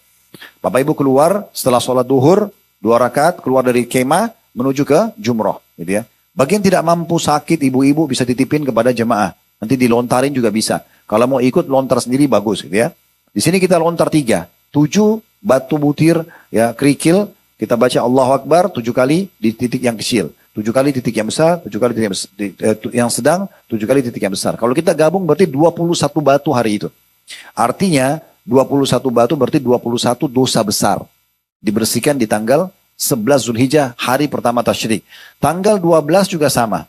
Speaker 1: Bapak Ibu keluar setelah sholat duhur. 2 rakaat keluar dari kemah menuju ke jumroh. Gitu ya. Bagian tidak mampu sakit ibu-ibu bisa titipin kepada jemaah. Nanti dilontarin juga bisa. Kalau mau ikut lontar sendiri bagus gitu ya. Di sini kita lontar 3. 7 batu butir ya kerikil. Kita baca Allahu Akbar 7 kali di titik yang kecil. 7 kali titik yang besar, 7 kali titik yang sedang, 7 kali titik yang besar. Kalau kita gabung berarti 21 batu hari itu. Artinya 21 batu berarti 21 dosa besar. Dibersihkan di tanggal 11 Zulhijjah hari pertama tasyrik. Tanggal 12 juga sama.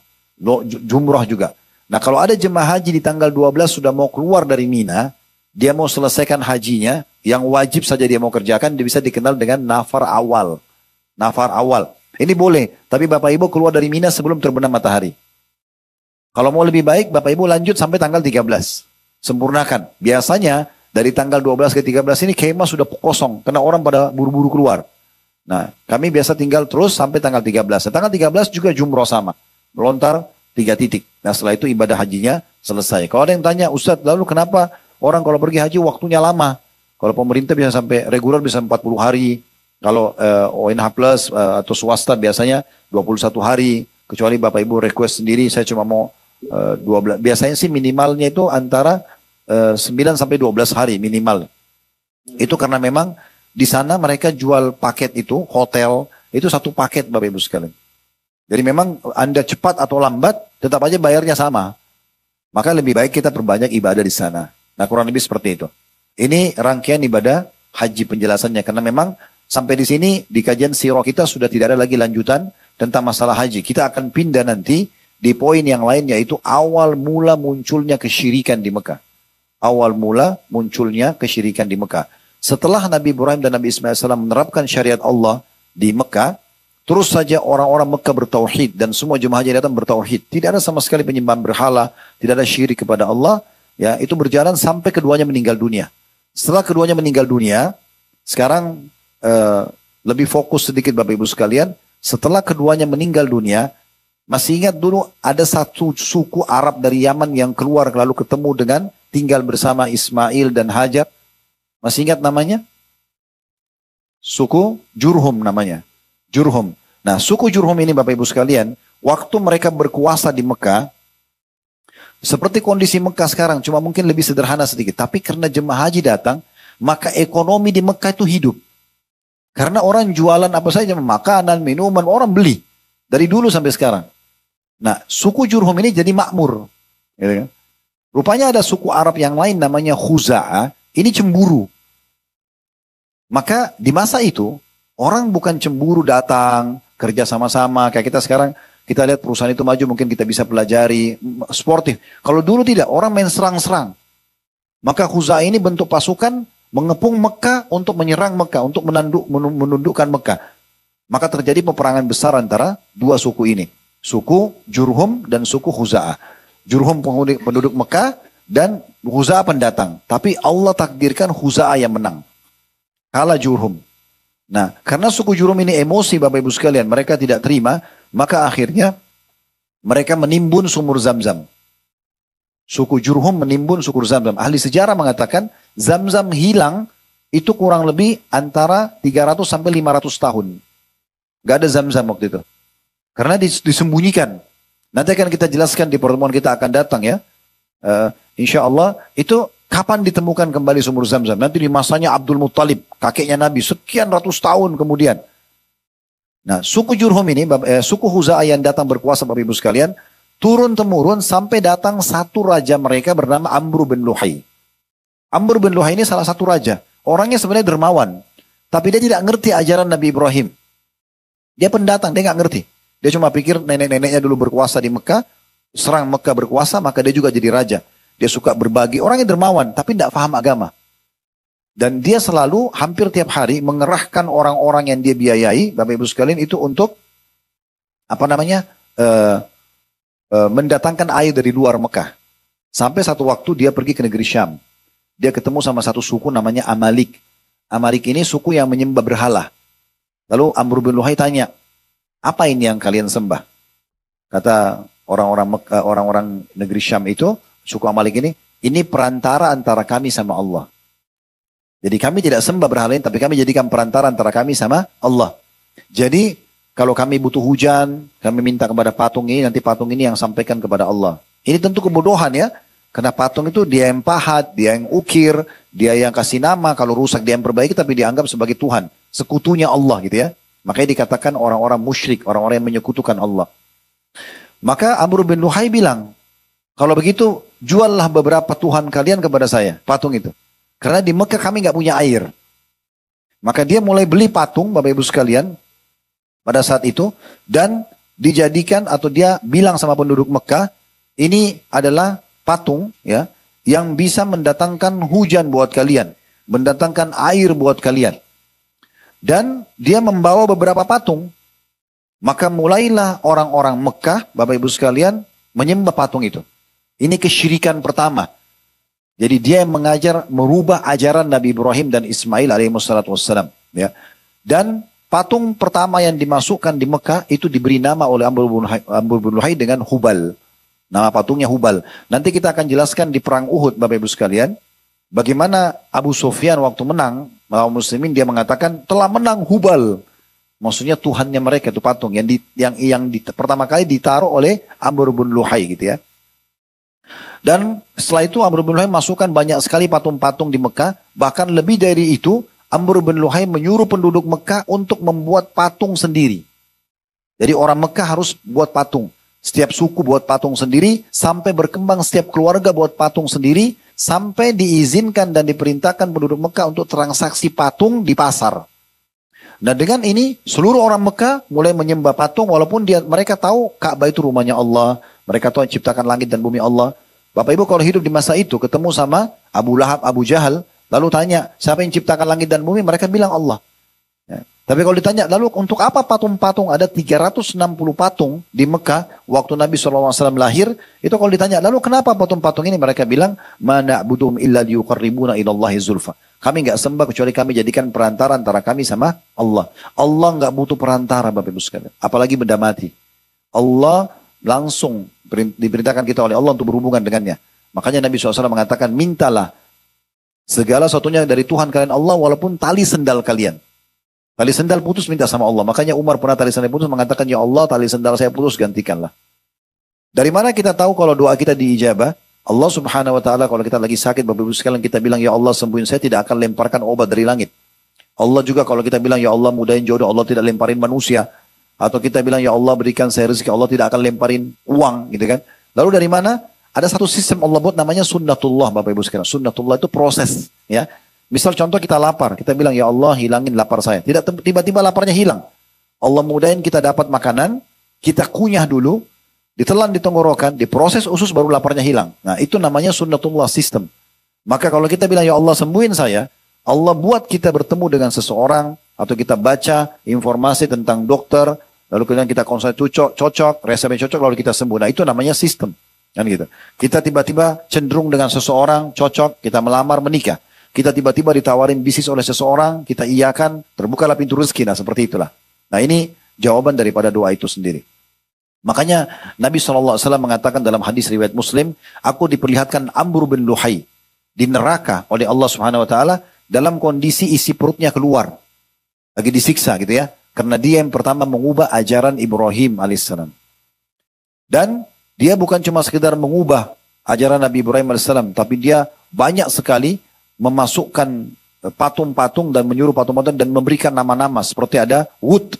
Speaker 1: Jumrah juga. Nah kalau ada jemaah haji di tanggal 12 sudah mau keluar dari Mina, dia mau selesaikan hajinya, yang wajib saja dia mau kerjakan, dia bisa dikenal dengan nafar awal. Nafar awal. Ini boleh, tapi Bapak Ibu keluar dari Mina sebelum terbenam matahari. Kalau mau lebih baik, Bapak Ibu lanjut sampai tanggal 13. Sempurnakan. Biasanya dari tanggal 12 ke 13 ini kemah sudah kosong, karena orang pada buru-buru keluar. Nah, kami biasa tinggal terus sampai tanggal 13. Nah, tanggal 13 juga jumroh sama. Melontar 3 titik. Nah, setelah itu ibadah hajinya selesai. Kalau ada yang tanya, Ustadz, lalu kenapa orang kalau pergi haji waktunya lama? Kalau pemerintah bisa sampai reguler bisa 40 hari. Kalau ONH Plus atau swasta biasanya 21 hari. Kecuali Bapak Ibu request sendiri, saya cuma mau 12. Biasanya sih minimalnya itu antara 9 sampai 12 hari minimal. Itu karena memang di sana mereka jual paket itu, hotel, itu satu paket Bapak Ibu sekalian. Jadi memang Anda cepat atau lambat, tetap aja bayarnya sama. Maka lebih baik kita perbanyak ibadah di sana. Nah kurang lebih seperti itu. Ini rangkaian ibadah haji penjelasannya. Karena memang sampai di sini di kajian sirah kita sudah tidak ada lagi lanjutan tentang masalah haji. Kita akan pindah nanti di poin yang lain yaitu awal mula munculnya kesyirikan di Mekah. Awal mula munculnya kesyirikan di Mekah. Setelah Nabi Ibrahim dan Nabi Ismail AS menerapkan syariat Allah di Mekah, terus saja orang-orang Mekah bertauhid dan semua jemaah haji datang bertauhid. Tidak ada sama sekali penyembahan berhala, tidak ada syirik kepada Allah. Ya, itu berjalan sampai keduanya meninggal dunia. Setelah keduanya meninggal dunia, sekarang lebih fokus sedikit Bapak Ibu sekalian. Setelah keduanya meninggal dunia, masih ingat dulu ada satu suku Arab dari Yaman yang keluar lalu ketemu dengan tinggal bersama Ismail dan Hajar. Masih ingat namanya? Suku Jurhum namanya. Jurhum. Nah suku Jurhum ini Bapak Ibu sekalian, waktu mereka berkuasa di Mekah, seperti kondisi Mekah sekarang, cuma mungkin lebih sederhana sedikit. Tapi karena jemaah haji datang, maka ekonomi di Mekah itu hidup. Karena orang jualan apa saja, makanan, minuman, orang beli. Dari dulu sampai sekarang. Nah suku Jurhum ini jadi makmur. Gitu kan? Rupanya ada suku Arab yang lain namanya Khuza'ah. Ini cemburu. Maka di masa itu, orang bukan cemburu datang, kerja sama-sama. Kayak kita sekarang, kita lihat perusahaan itu maju, mungkin kita bisa pelajari. Sportif. Kalau dulu tidak, orang main serang-serang. Maka Khuza'ah ini bentuk pasukan, mengepung Mekah untuk menyerang Mekah, untuk menundukkan Mekah. Maka terjadi peperangan besar antara dua suku ini. Suku Jurhum dan suku Khuza'ah. Jurhum penduduk Mekah, dan Khuza'ah pendatang. Tapi Allah takdirkan Khuza'ah yang menang. Kalah Jurhum. Nah, karena suku Jurhum ini emosi Bapak Ibu sekalian, mereka tidak terima, maka akhirnya mereka menimbun sumur Zam-Zam. Suku Jurhum menimbun sumur Zam-Zam. Ahli sejarah mengatakan Zam-Zam hilang itu kurang lebih antara 300 sampai 500 tahun. Gak ada Zam-Zam waktu itu. Karena disembunyikan. Nanti akan kita jelaskan di pertemuan kita akan datang ya. Insya Allah itu kapan ditemukan kembali sumur Zam-Zam? Nanti di masanya Abdul Muttalib, kakeknya Nabi, sekian ratus tahun kemudian. Nah, suku Jurhum ini, suku Huza'ah yang datang berkuasa Bapak Ibu sekalian, turun-temurun sampai datang satu raja mereka bernama Amr bin Luhai. Amr bin Luhai ini salah satu raja. Orangnya sebenarnya dermawan, tapi dia tidak ngerti ajaran Nabi Ibrahim. Dia pendatang, dia nggak ngerti. Dia cuma pikir nenek-neneknya dulu berkuasa di Mekah, serang Mekah berkuasa, maka dia juga jadi raja. Dia suka berbagi, orangnya dermawan, tapi tidak paham agama. Dan dia selalu, hampir tiap hari, mengerahkan orang-orang yang dia biayai, Bapak Ibu sekalian, itu untuk, mendatangkan air dari luar Mekah. Sampai satu waktu dia pergi ke negeri Syam. Dia ketemu sama satu suku namanya Amalik. Amalik ini suku yang menyembah berhala. Lalu Amr bin Luhai tanya, apa ini yang kalian sembah? Kata orang-orang negeri Syam itu, suku Amalik ini perantara antara kami sama Allah. Jadi kami tidak sembah berhala ini, tapi kami jadikan perantara antara kami sama Allah. Jadi kalau kami butuh hujan, kami minta kepada patung ini, nanti patung ini yang sampaikan kepada Allah. Ini tentu kebodohan ya. Karena patung itu dia yang pahat, dia yang ukir, dia yang kasih nama, kalau rusak dia yang perbaiki, tapi dianggap sebagai Tuhan. Sekutunya Allah gitu ya. Makanya dikatakan orang-orang musyrik, orang-orang yang menyekutukan Allah. Maka Amr bin Luhai bilang, kalau begitu juallah beberapa Tuhan kalian kepada saya, patung itu. Karena di Mekah kami nggak punya air. Maka dia mulai beli patung, Bapak Ibu sekalian, pada saat itu, dan dijadikan atau dia bilang sama penduduk Mekah, ini adalah patung ya yang bisa mendatangkan hujan buat kalian, mendatangkan air buat kalian. Dan dia membawa beberapa patung. Maka mulailah orang-orang Mekah, Bapak Ibu sekalian, menyembah patung itu. Ini kesyirikan pertama. Jadi dia yang mengajar, merubah ajaran Nabi Ibrahim dan Ismail alaihissalatu wassalam. Ya. Dan patung pertama yang dimasukkan di Mekah itu diberi nama oleh Amr bin Luhai dengan Hubal. Nama patungnya Hubal. Nanti kita akan jelaskan di perang Uhud Bapak Ibu sekalian. Bagaimana Abu Sufyan waktu menang, kaum muslimin dia mengatakan telah menang Hubal. Maksudnya Tuhannya mereka itu patung yang pertama kali ditaruh oleh Amr bin Luhai gitu ya. Dan setelah itu Amr bin Luhai masukkan banyak sekali patung-patung di Mekah. Bahkan lebih dari itu Amr bin Luhai menyuruh penduduk Mekah untuk membuat patung sendiri. Jadi orang Mekah harus buat patung. Setiap suku buat patung sendiri, sampai berkembang setiap keluarga buat patung sendiri, sampai diizinkan dan diperintahkan penduduk Mekah untuk transaksi patung di pasar. Nah dengan ini, seluruh orang Mekah mulai menyembah patung, walaupun mereka tahu Ka'bah itu rumahnya Allah, mereka tahu yang ciptakan langit dan bumi Allah. Bapak Ibu kalau hidup di masa itu, ketemu sama Abu Lahab, Abu Jahal, lalu tanya, siapa yang ciptakan langit dan bumi? Mereka bilang Allah. Ya. Tapi kalau ditanya, lalu untuk apa patung-patung? Ada 360 patung di Mekah waktu Nabi SAW lahir. Itu kalau ditanya, lalu kenapa patung-patung ini? Mereka bilang, ma na'buduhum illa liyuqarribuna ilallahi zulfa. Kami nggak sembah kecuali kami jadikan perantara antara kami sama Allah. Allah nggak butuh perantara Bapak Ibu sekalian. Apalagi benda mati. Allah langsung diperintahkan kita oleh Allah untuk berhubungan dengannya. Makanya Nabi SAW mengatakan, mintalah segala satunya dari Tuhan kalian Allah walaupun tali sendal kalian. Tali sendal putus minta sama Allah. Makanya Umar pernah tali sendal putus mengatakan, ya Allah tali sendal saya putus gantikanlah. Dari mana kita tahu kalau doa kita diijabah? Allah Subhanahu wa taala kalau kita lagi sakit Bapak Ibu sekalian kita bilang ya Allah sembuhin saya, tidak akan lemparkan obat dari langit. Allah juga kalau kita bilang ya Allah mudahin jodoh, Allah tidak lemparin manusia. Atau kita bilang ya Allah berikan saya rezeki, Allah tidak akan lemparin uang gitu kan. Lalu dari mana? Ada satu sistem Allah buat namanya sunnatullah Bapak Ibu sekalian. Sunnatullah itu proses ya. Misal contoh kita lapar, kita bilang ya Allah hilangin lapar saya. Tidak tiba-tiba laparnya hilang. Allah mudahin kita dapat makanan, kita kunyah dulu, ditelan di tenggorokan, diproses usus baru laparnya hilang. Nah itu namanya sunnatullah sistem. Maka kalau kita bilang ya Allah sembuhin saya, Allah buat kita bertemu dengan seseorang, atau kita baca informasi tentang dokter, lalu kemudian kita konsultasi cocok, resepnya cocok, lalu kita sembuh. Nah itu namanya sistem. Kan gitu. Kita tiba-tiba cenderung dengan seseorang, cocok, kita melamar, menikah. kita tiba-tiba ditawarin bisnis oleh seseorang, kita iyakan, terbukalah pintu rezeki, nah seperti itulah. Nah ini jawaban daripada doa itu sendiri. Makanya Nabi SAW mengatakan dalam hadis riwayat Muslim, aku diperlihatkan Amr bin Luhai di neraka oleh Allah Subhanahu Wa Taala dalam kondisi isi perutnya keluar, lagi disiksa gitu ya, karena dia yang pertama mengubah ajaran Ibrahim alaihissalam. Dan dia bukan cuma sekedar mengubah ajaran Nabi Ibrahim alaihissalam, tapi dia banyak sekali memasukkan patung-patung dan menyuruh patung-patung dan memberikan nama-nama seperti ada Wud,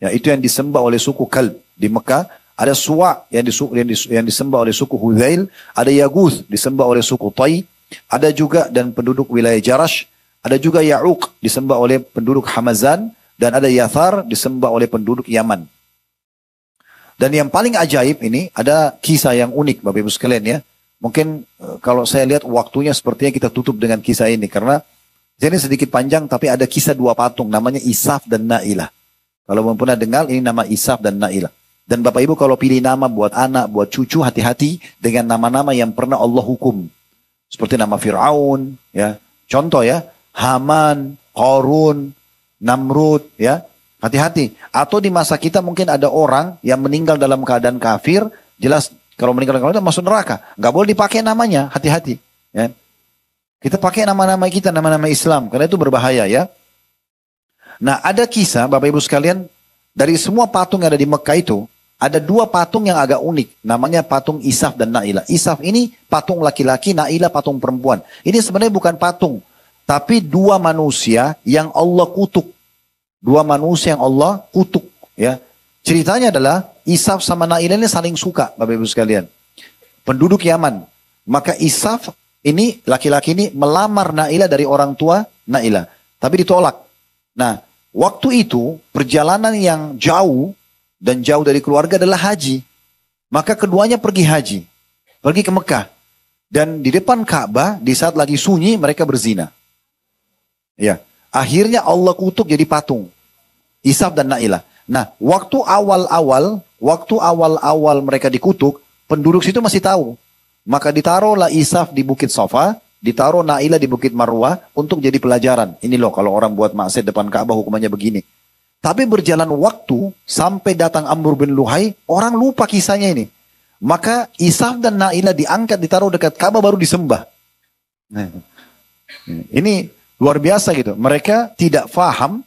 Speaker 1: ya itu yang disembah oleh suku Kalb di Mekah. Ada Suwa yang disembah oleh suku Hudzail, ada Yaguth disembah oleh suku Tai, ada juga dan penduduk wilayah Jarash, ada juga Ya'uq disembah oleh penduduk Hamazan, dan ada Yathar disembah oleh penduduk Yaman. Dan yang paling ajaib ini ada kisah yang unik Bapak Ibu sekalian ya. Mungkin kalau saya lihat waktunya sepertinya kita tutup dengan kisah ini karena ini sedikit panjang, tapi ada kisah dua patung namanya Isaf dan Na'ilah. Kalau belum pernah dengar, ini nama Isaf dan Na'ilah. Dan Bapak Ibu kalau pilih nama buat anak, buat cucu, hati-hati dengan nama-nama yang pernah Allah hukum. Seperti nama Fir'aun, ya. Contoh ya, Haman, Qarun, Namrud, ya. Hati-hati. Atau di masa kita mungkin ada orang yang meninggal dalam keadaan kafir, jelas kalau meninggal dalam keadaan masuk neraka. Nggak boleh dipakai namanya, hati-hati. Ya. Kita pakai nama-nama kita, nama-nama Islam, karena itu berbahaya ya. Nah ada kisah Bapak Ibu sekalian, dari semua patung yang ada di Mekah itu, ada dua patung yang agak unik. Namanya patung Isaf dan Na'ilah. Isaf ini patung laki-laki, Na'ilah patung perempuan. Ini sebenarnya bukan patung. Tapi dua manusia yang Allah kutuk. Dua manusia yang Allah kutuk. Ya. Ceritanya adalah Isaf sama Na'ilah ini saling suka Bapak Ibu sekalian. Penduduk Yaman. Maka Isaf ini, laki-laki ini melamar Na'ilah dari orang tua Na'ilah. Tapi ditolak. Nah, waktu itu perjalanan yang jauh dan jauh dari keluarga adalah haji. Maka keduanya pergi haji. Pergi ke Mekah. Dan di depan Ka'bah, di saat lagi sunyi, mereka berzina. Ya, akhirnya Allah kutuk jadi patung. Isaf dan Na'ilah. Nah, waktu awal-awal mereka dikutuk, penduduk situ masih tahu. Maka ditaruhlah Isaf di Bukit Safa, ditaruh Na'ilah di Bukit Marwah untuk jadi pelajaran. Ini loh kalau orang buat maksiat depan Ka'bah hukumannya begini. Tapi berjalan waktu sampai datang Amr bin Luhai, orang lupa kisahnya ini. Maka Isaf dan Na'ilah diangkat, ditaruh dekat Ka'bah baru disembah. Nah, ini luar biasa gitu. Mereka tidak faham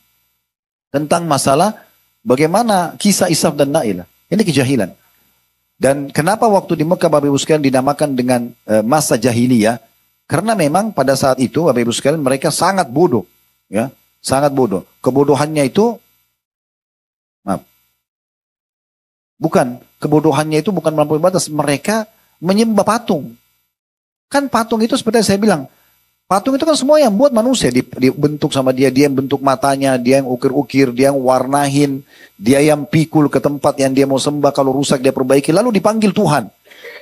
Speaker 1: tentang masalah bagaimana kisah Isaf dan Na'ilah. Ini kejahilan. Dan kenapa waktu di Mekah Bapak Ibu sekalian dinamakan dengan masa jahiliyah? Karena memang pada saat itu Bapak Ibu sekalian mereka sangat bodoh. Ya, sangat bodoh. Kebodohannya itu kebodohannya itu bukan melampaui batas. Mereka menyembah patung. Kan patung itu seperti yang saya bilang. Patung itu kan semua yang buat manusia. Dibentuk sama dia. Dia yang bentuk matanya. Dia yang ukir-ukir. Dia yang warnahin. Dia yang pikul ke tempat yang dia mau sembah. Kalau rusak dia perbaiki. Lalu dipanggil Tuhan.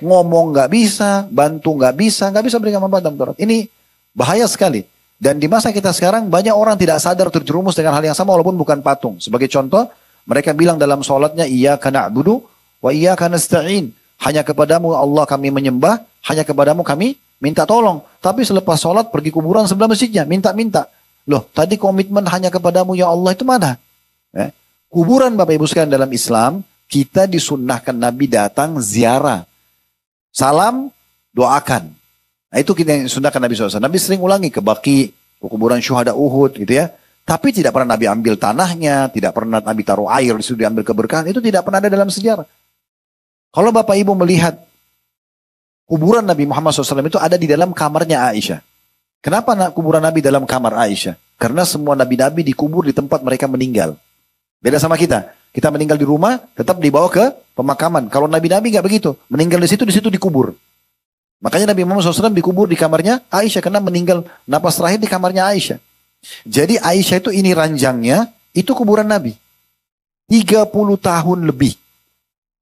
Speaker 1: Ngomong nggak bisa. Bantu nggak bisa. Nggak bisa berikan manfaat dalam Taurat. Ini bahaya sekali. Dan di masa kita sekarang banyak orang tidak sadar terjerumus dengan hal yang sama walaupun bukan patung. Sebagai contoh. Mereka bilang dalam sholatnya, Iyyaka na'budu wa iyyaka nasta'in. Hanya kepadamu Allah kami menyembah, hanya kepadamu kami minta tolong. Tapi selepas sholat pergi kuburan sebelah masjidnya, minta-minta. Loh, tadi komitmen hanya kepadamu ya Allah itu mana? Kuburan Bapak Ibu sekalian dalam Islam, kita disunnahkan Nabi datang ziarah. Salam, doakan. Nah itu kita yang disunnahkan Nabi SAW. Nabi sering ulangi ke Baqi, ke kuburan syuhada Uhud gitu ya. Tapi tidak pernah Nabi ambil tanahnya, tidak pernah Nabi taruh air, disitu diambil keberkahan, itu tidak pernah ada dalam sejarah. Kalau Bapak Ibu melihat kuburan Nabi Muhammad SAW itu ada di dalam kamarnya Aisyah. Kenapa kuburan Nabi dalam kamar Aisyah? Karena semua Nabi-Nabi dikubur di tempat mereka meninggal. Beda sama kita. Kita meninggal di rumah, tetap dibawa ke pemakaman. Kalau Nabi-Nabi nggak begitu. Meninggal di situ dikubur. Makanya Nabi Muhammad SAW dikubur di kamarnya Aisyah. Karena meninggal napas terakhir di kamarnya Aisyah. Jadi Aisyah itu ini ranjangnya, itu kuburan Nabi. 30 tahun lebih.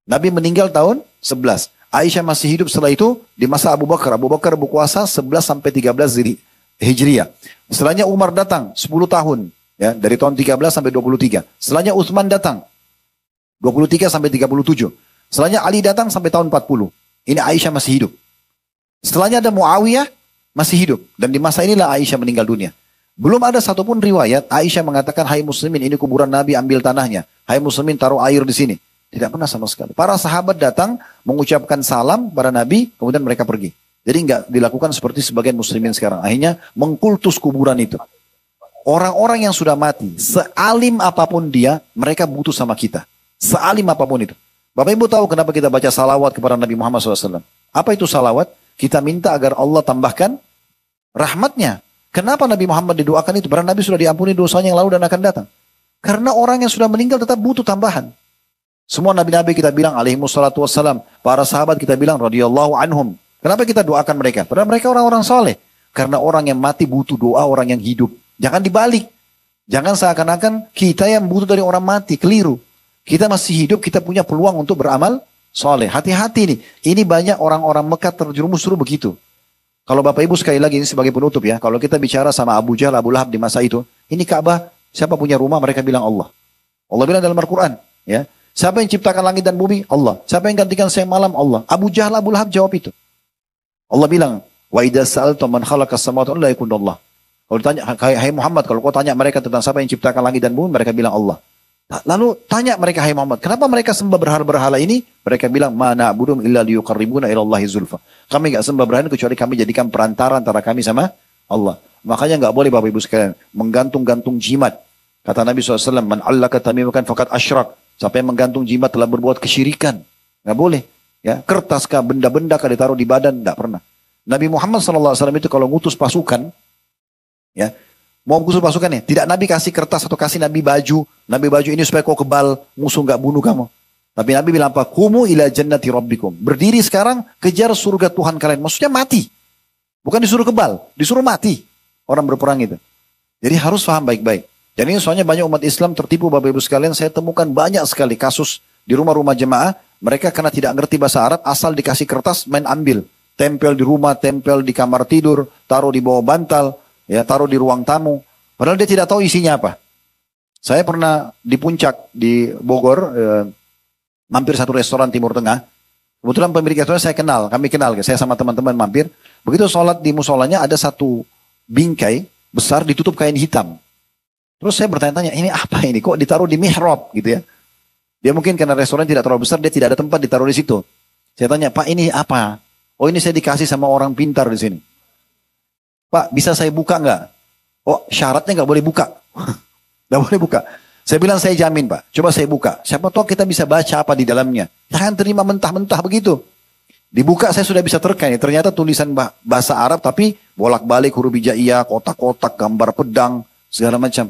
Speaker 1: Nabi meninggal tahun 11. Aisyah masih hidup setelah itu di masa Abu Bakar. Abu Bakar berkuasa 11 sampai 13 Hijriah. Setelahnya Umar datang 10 tahun. Ya, dari tahun 13 sampai 23. Setelahnya Utsman datang 23 sampai 37. Setelahnya Ali datang sampai tahun 40. Ini Aisyah masih hidup. Setelahnya ada Muawiyah masih hidup. Dan di masa inilah Aisyah meninggal dunia. Belum ada satupun riwayat Aisyah mengatakan, hai muslimin ini kuburan Nabi, ambil tanahnya. Hai muslimin taruh air di sini. Tidak pernah sama sekali. Para sahabat datang mengucapkan salam pada Nabi, kemudian mereka pergi. Jadi nggak dilakukan seperti sebagian muslimin sekarang. Akhirnya mengkultus kuburan itu. Orang-orang yang sudah mati, sealim apapun dia, mereka butuh sama kita. Sealim apapun itu. Bapak Ibu tahu kenapa kita baca salawat kepada Nabi Muhammad SAW? Apa itu salawat? Kita minta agar Allah tambahkan rahmatnya. Kenapa Nabi Muhammad didoakan itu? Karena Nabi sudah diampuni dosanya yang lalu dan akan datang. Karena orang yang sudah meninggal tetap butuh tambahan. Semua nabi-nabi kita bilang alaihimussalatu wassalam. Para sahabat kita bilang radhiyallahu anhum. Kenapa kita doakan mereka? Padahal mereka orang-orang soleh. Karena orang yang mati butuh doa orang yang hidup. Jangan dibalik. Jangan seakan-akan kita yang butuh dari orang mati. Keliru. Kita masih hidup, kita punya peluang untuk beramal soleh. Hati-hati nih. Ini banyak orang-orang Mekah terjerumus suruh begitu. Kalau Bapak Ibu sekali lagi ini sebagai penutup ya. Kalau kita bicara sama Abu Jahal, Abu Lahab di masa itu. Ini Ka'bah, siapa punya rumah? Mereka bilang Allah. Allah bilang dalam Al-Quran. Ya. Siapa yang ciptakan langit dan bumi? Allah. Siapa yang gantikan siang malam? Allah. Abu Jahal, Abu Lahab jawab itu. Allah bilang, wa idza sa'alta man khalaqas samawati la yakun Allah. Kalau ditanya, hai Muhammad, kalau kau tanya mereka tentang siapa yang ciptakan langit dan bumi, mereka bilang Allah. Lalu tanya mereka, hai Muhammad, kenapa mereka sembah berhala-berhala ini? Mereka bilang, ma na'budum illa liyuqarribuna ila Allahi zulfa. Kami enggak sembah berhala kecuali kami jadikan perantara antara kami sama Allah. Makanya enggak boleh Bapak Ibu sekalian menggantung-gantung jimat. Kata Nabi SAW, man allaka tamimatan faqad asyrak. Siapa yang menggantung jimat telah berbuat kesyirikan. Enggak boleh. Ya, kertas kah, benda-benda kah ditaruh di badan, enggak pernah. Nabi Muhammad SAW itu kalau ngutus pasukan, ya, mau ngutus pasukannya, tidak Nabi kasih kertas atau kasih Nabi baju ini supaya kau kebal, musuh enggak bunuh kamu. Tapi Nabi bilang apa? Kumu ila jannati rabbikum. Berdiri sekarang, kejar surga Tuhan kalian. Maksudnya mati. Bukan disuruh kebal, disuruh mati. Orang berperang itu. Jadi harus paham baik-baik. Dan ini soalnya banyak umat Islam tertipu Bapak Ibu sekalian. Saya temukan banyak sekali kasus di rumah-rumah jemaah. Mereka karena tidak ngerti bahasa Arab, asal dikasih kertas main ambil. Tempel di rumah, tempel di kamar tidur, taruh di bawah bantal, ya taruh di ruang tamu. Padahal dia tidak tahu isinya apa. Saya pernah di puncak di Bogor, mampir satu restoran Timur Tengah. Kebetulan pemilik restoran saya kenal, kami kenal. Saya sama teman-teman mampir. Begitu sholat di musolanya ada satu bingkai besar ditutup kain hitam. Terus saya bertanya-tanya, ini apa ini? Kok ditaruh di mihrab gitu ya? Dia mungkin karena restoran tidak terlalu besar, dia tidak ada tempat ditaruh di situ. Saya tanya, Pak ini apa? Oh ini saya dikasih sama orang pintar di sini. Pak bisa saya buka nggak? Oh syaratnya nggak boleh buka. Nggak boleh buka. Saya bilang saya jamin Pak. Coba saya buka. Siapa tahu kita bisa baca apa di dalamnya. Jangan terima mentah-mentah begitu. Dibuka saya sudah bisa terkait. Ternyata tulisan bahasa Arab tapi bolak-balik huruf hijaiyah, kotak-kotak, gambar pedang, segala macam.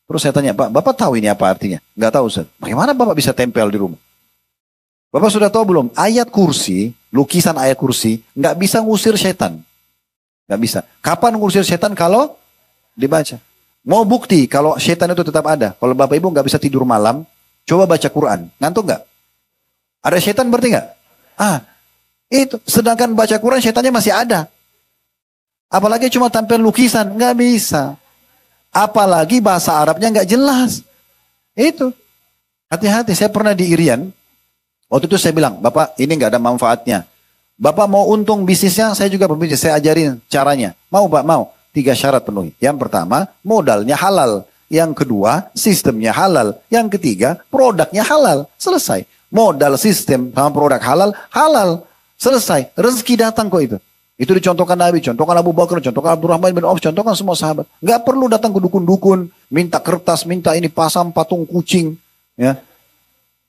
Speaker 1: Terus saya tanya, Pak, Bapak tahu ini apa artinya? Nggak tahu, Ustaz. Bagaimana Bapak bisa tempel di rumah? Bapak sudah tahu belum? Ayat kursi, lukisan ayat kursi, nggak bisa ngusir setan. Nggak bisa. Kapan ngusir setan kalau dibaca? Mau bukti kalau setan itu tetap ada. Kalau Bapak Ibu nggak bisa tidur malam, coba baca Quran. Ngantuk nggak? Ada setan berarti nggak? Itu. Sedangkan baca Quran setannya masih ada. Apalagi cuma tampil lukisan, nggak bisa. Apalagi bahasa Arabnya nggak jelas. Itu. Hati-hati, saya pernah di Irian. Waktu itu saya bilang, Bapak ini nggak ada manfaatnya. Bapak mau untung bisnisnya, saya juga berbisnis. Saya ajarin caranya. Mau Pak, mau. 3 syarat penuhi. Yang pertama, modalnya halal. Yang kedua, sistemnya halal. Yang ketiga, produknya halal. Selesai. Modal, sistem, sama produk halal, halal. Selesai. Rezeki datang kok itu. Itu dicontohkan Nabi, contohkan Abu Bakar, contohkan Abdurrahman bin Auf, contohkan semua sahabat. Nggak perlu datang ke dukun-dukun, minta kertas, minta ini pasang patung kucing. Ya.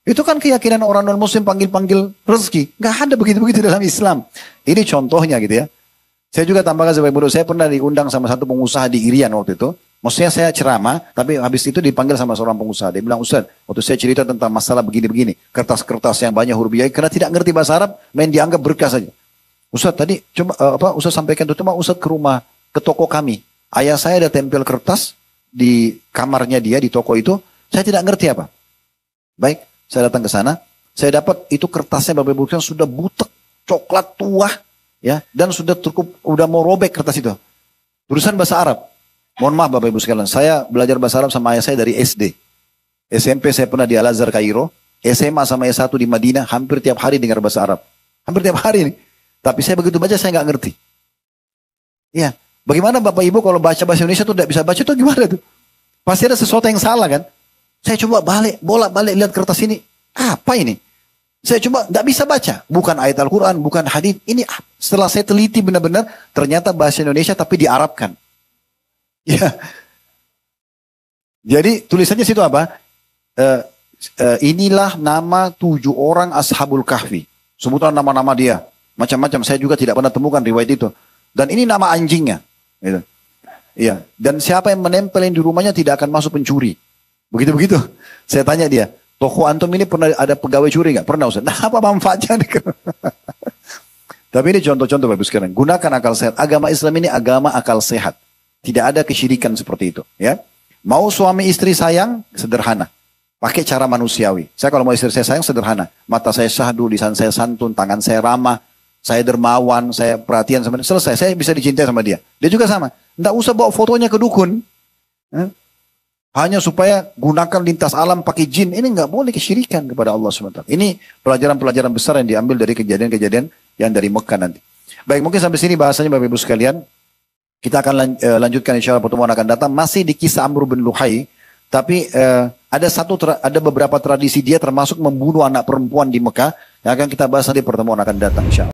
Speaker 1: Itu kan keyakinan orang non-muslim panggil-panggil rezeki. Nggak ada begitu-begitu dalam Islam. Ini contohnya gitu ya. Saya juga tambahkan sebagai bodoh, saya pernah diundang sama satu pengusaha di Irian waktu itu. Maksudnya saya ceramah, tapi habis itu dipanggil sama seorang pengusaha. Dia bilang, Ustaz, waktu saya cerita tentang masalah begini-begini, kertas-kertas yang banyak huruf hijaiyah, karena tidak ngerti bahasa Arab, main dianggap berkah saja. Ustaz tadi coba Ustaz sampaikan itu cuma Ustaz ke rumah ke toko kami. Ayah saya ada tempel kertas di kamarnya dia di toko itu. Saya tidak ngerti apa. Baik, saya datang ke sana. Saya dapat itu kertasnya Bapak Ibu sudah butek, coklat tua, ya, dan sudah cukup udah mau robek kertas itu. Tulisan bahasa Arab. Mohon maaf Bapak Ibu sekalian, saya belajar bahasa Arab sama ayah saya dari SD. SMP saya pernah di Al-Azhar Kairo. SMA sama S1 di Madinah, hampir tiap hari dengar bahasa Arab. Hampir tiap hari nih. Tapi saya begitu baca saya nggak ngerti. Iya. Bagaimana Bapak Ibu kalau baca bahasa Indonesia tuh tidak bisa baca tuh gimana tuh? Pasti ada sesuatu yang salah kan? Saya coba bolak-balik lihat kertas ini. Apa ini? Saya coba tidak bisa baca. Bukan ayat Al-Quran, bukan hadis. Ini setelah saya teliti benar-benar, ternyata bahasa Indonesia tapi diarabkan. Ya. Jadi tulisannya situ apa? Inilah nama 7 orang Ashabul Kahfi. Sebutan nama-nama dia. Macam-macam. Saya juga tidak pernah temukan riwayat itu. Dan ini nama anjingnya. Gitu. Iya. Dan siapa yang menempelin di rumahnya tidak akan masuk pencuri. Begitu-begitu. Saya tanya dia, toko antum ini pernah ada pegawai curi nggak? Pernah Ustaz. Nah, apa manfaatnya? Tapi ini contoh-contoh Bapak sekarang. Gunakan akal sehat. Agama Islam ini agama akal sehat. Tidak ada kesyirikan seperti itu. Ya. Mau suami istri sayang, sederhana. Pakai cara manusiawi. Saya kalau mau istri saya sayang, sederhana. Mata saya syahdu, lisan saya santun, tangan saya ramah. Saya dermawan, saya perhatian sama dia. Selesai, saya bisa dicintai sama dia. Dia juga sama. Tidak usah bawa fotonya ke dukun. Hanya supaya gunakan lintas alam pakai jin. Ini nggak boleh kesyirikan kepada Allah SWT. Ini pelajaran-pelajaran besar yang diambil dari kejadian-kejadian yang dari Mekah nanti. Baik, mungkin sampai sini bahasanya Bapak Ibu sekalian. Kita akan lanjutkan insya Allah pertemuan akan datang. Masih di kisah Amr bin Luhai. Tapi ada beberapa tradisi dia termasuk membunuh anak perempuan di Mekah. Yang akan kita bahas nanti pertemuan akan datang insya Allah.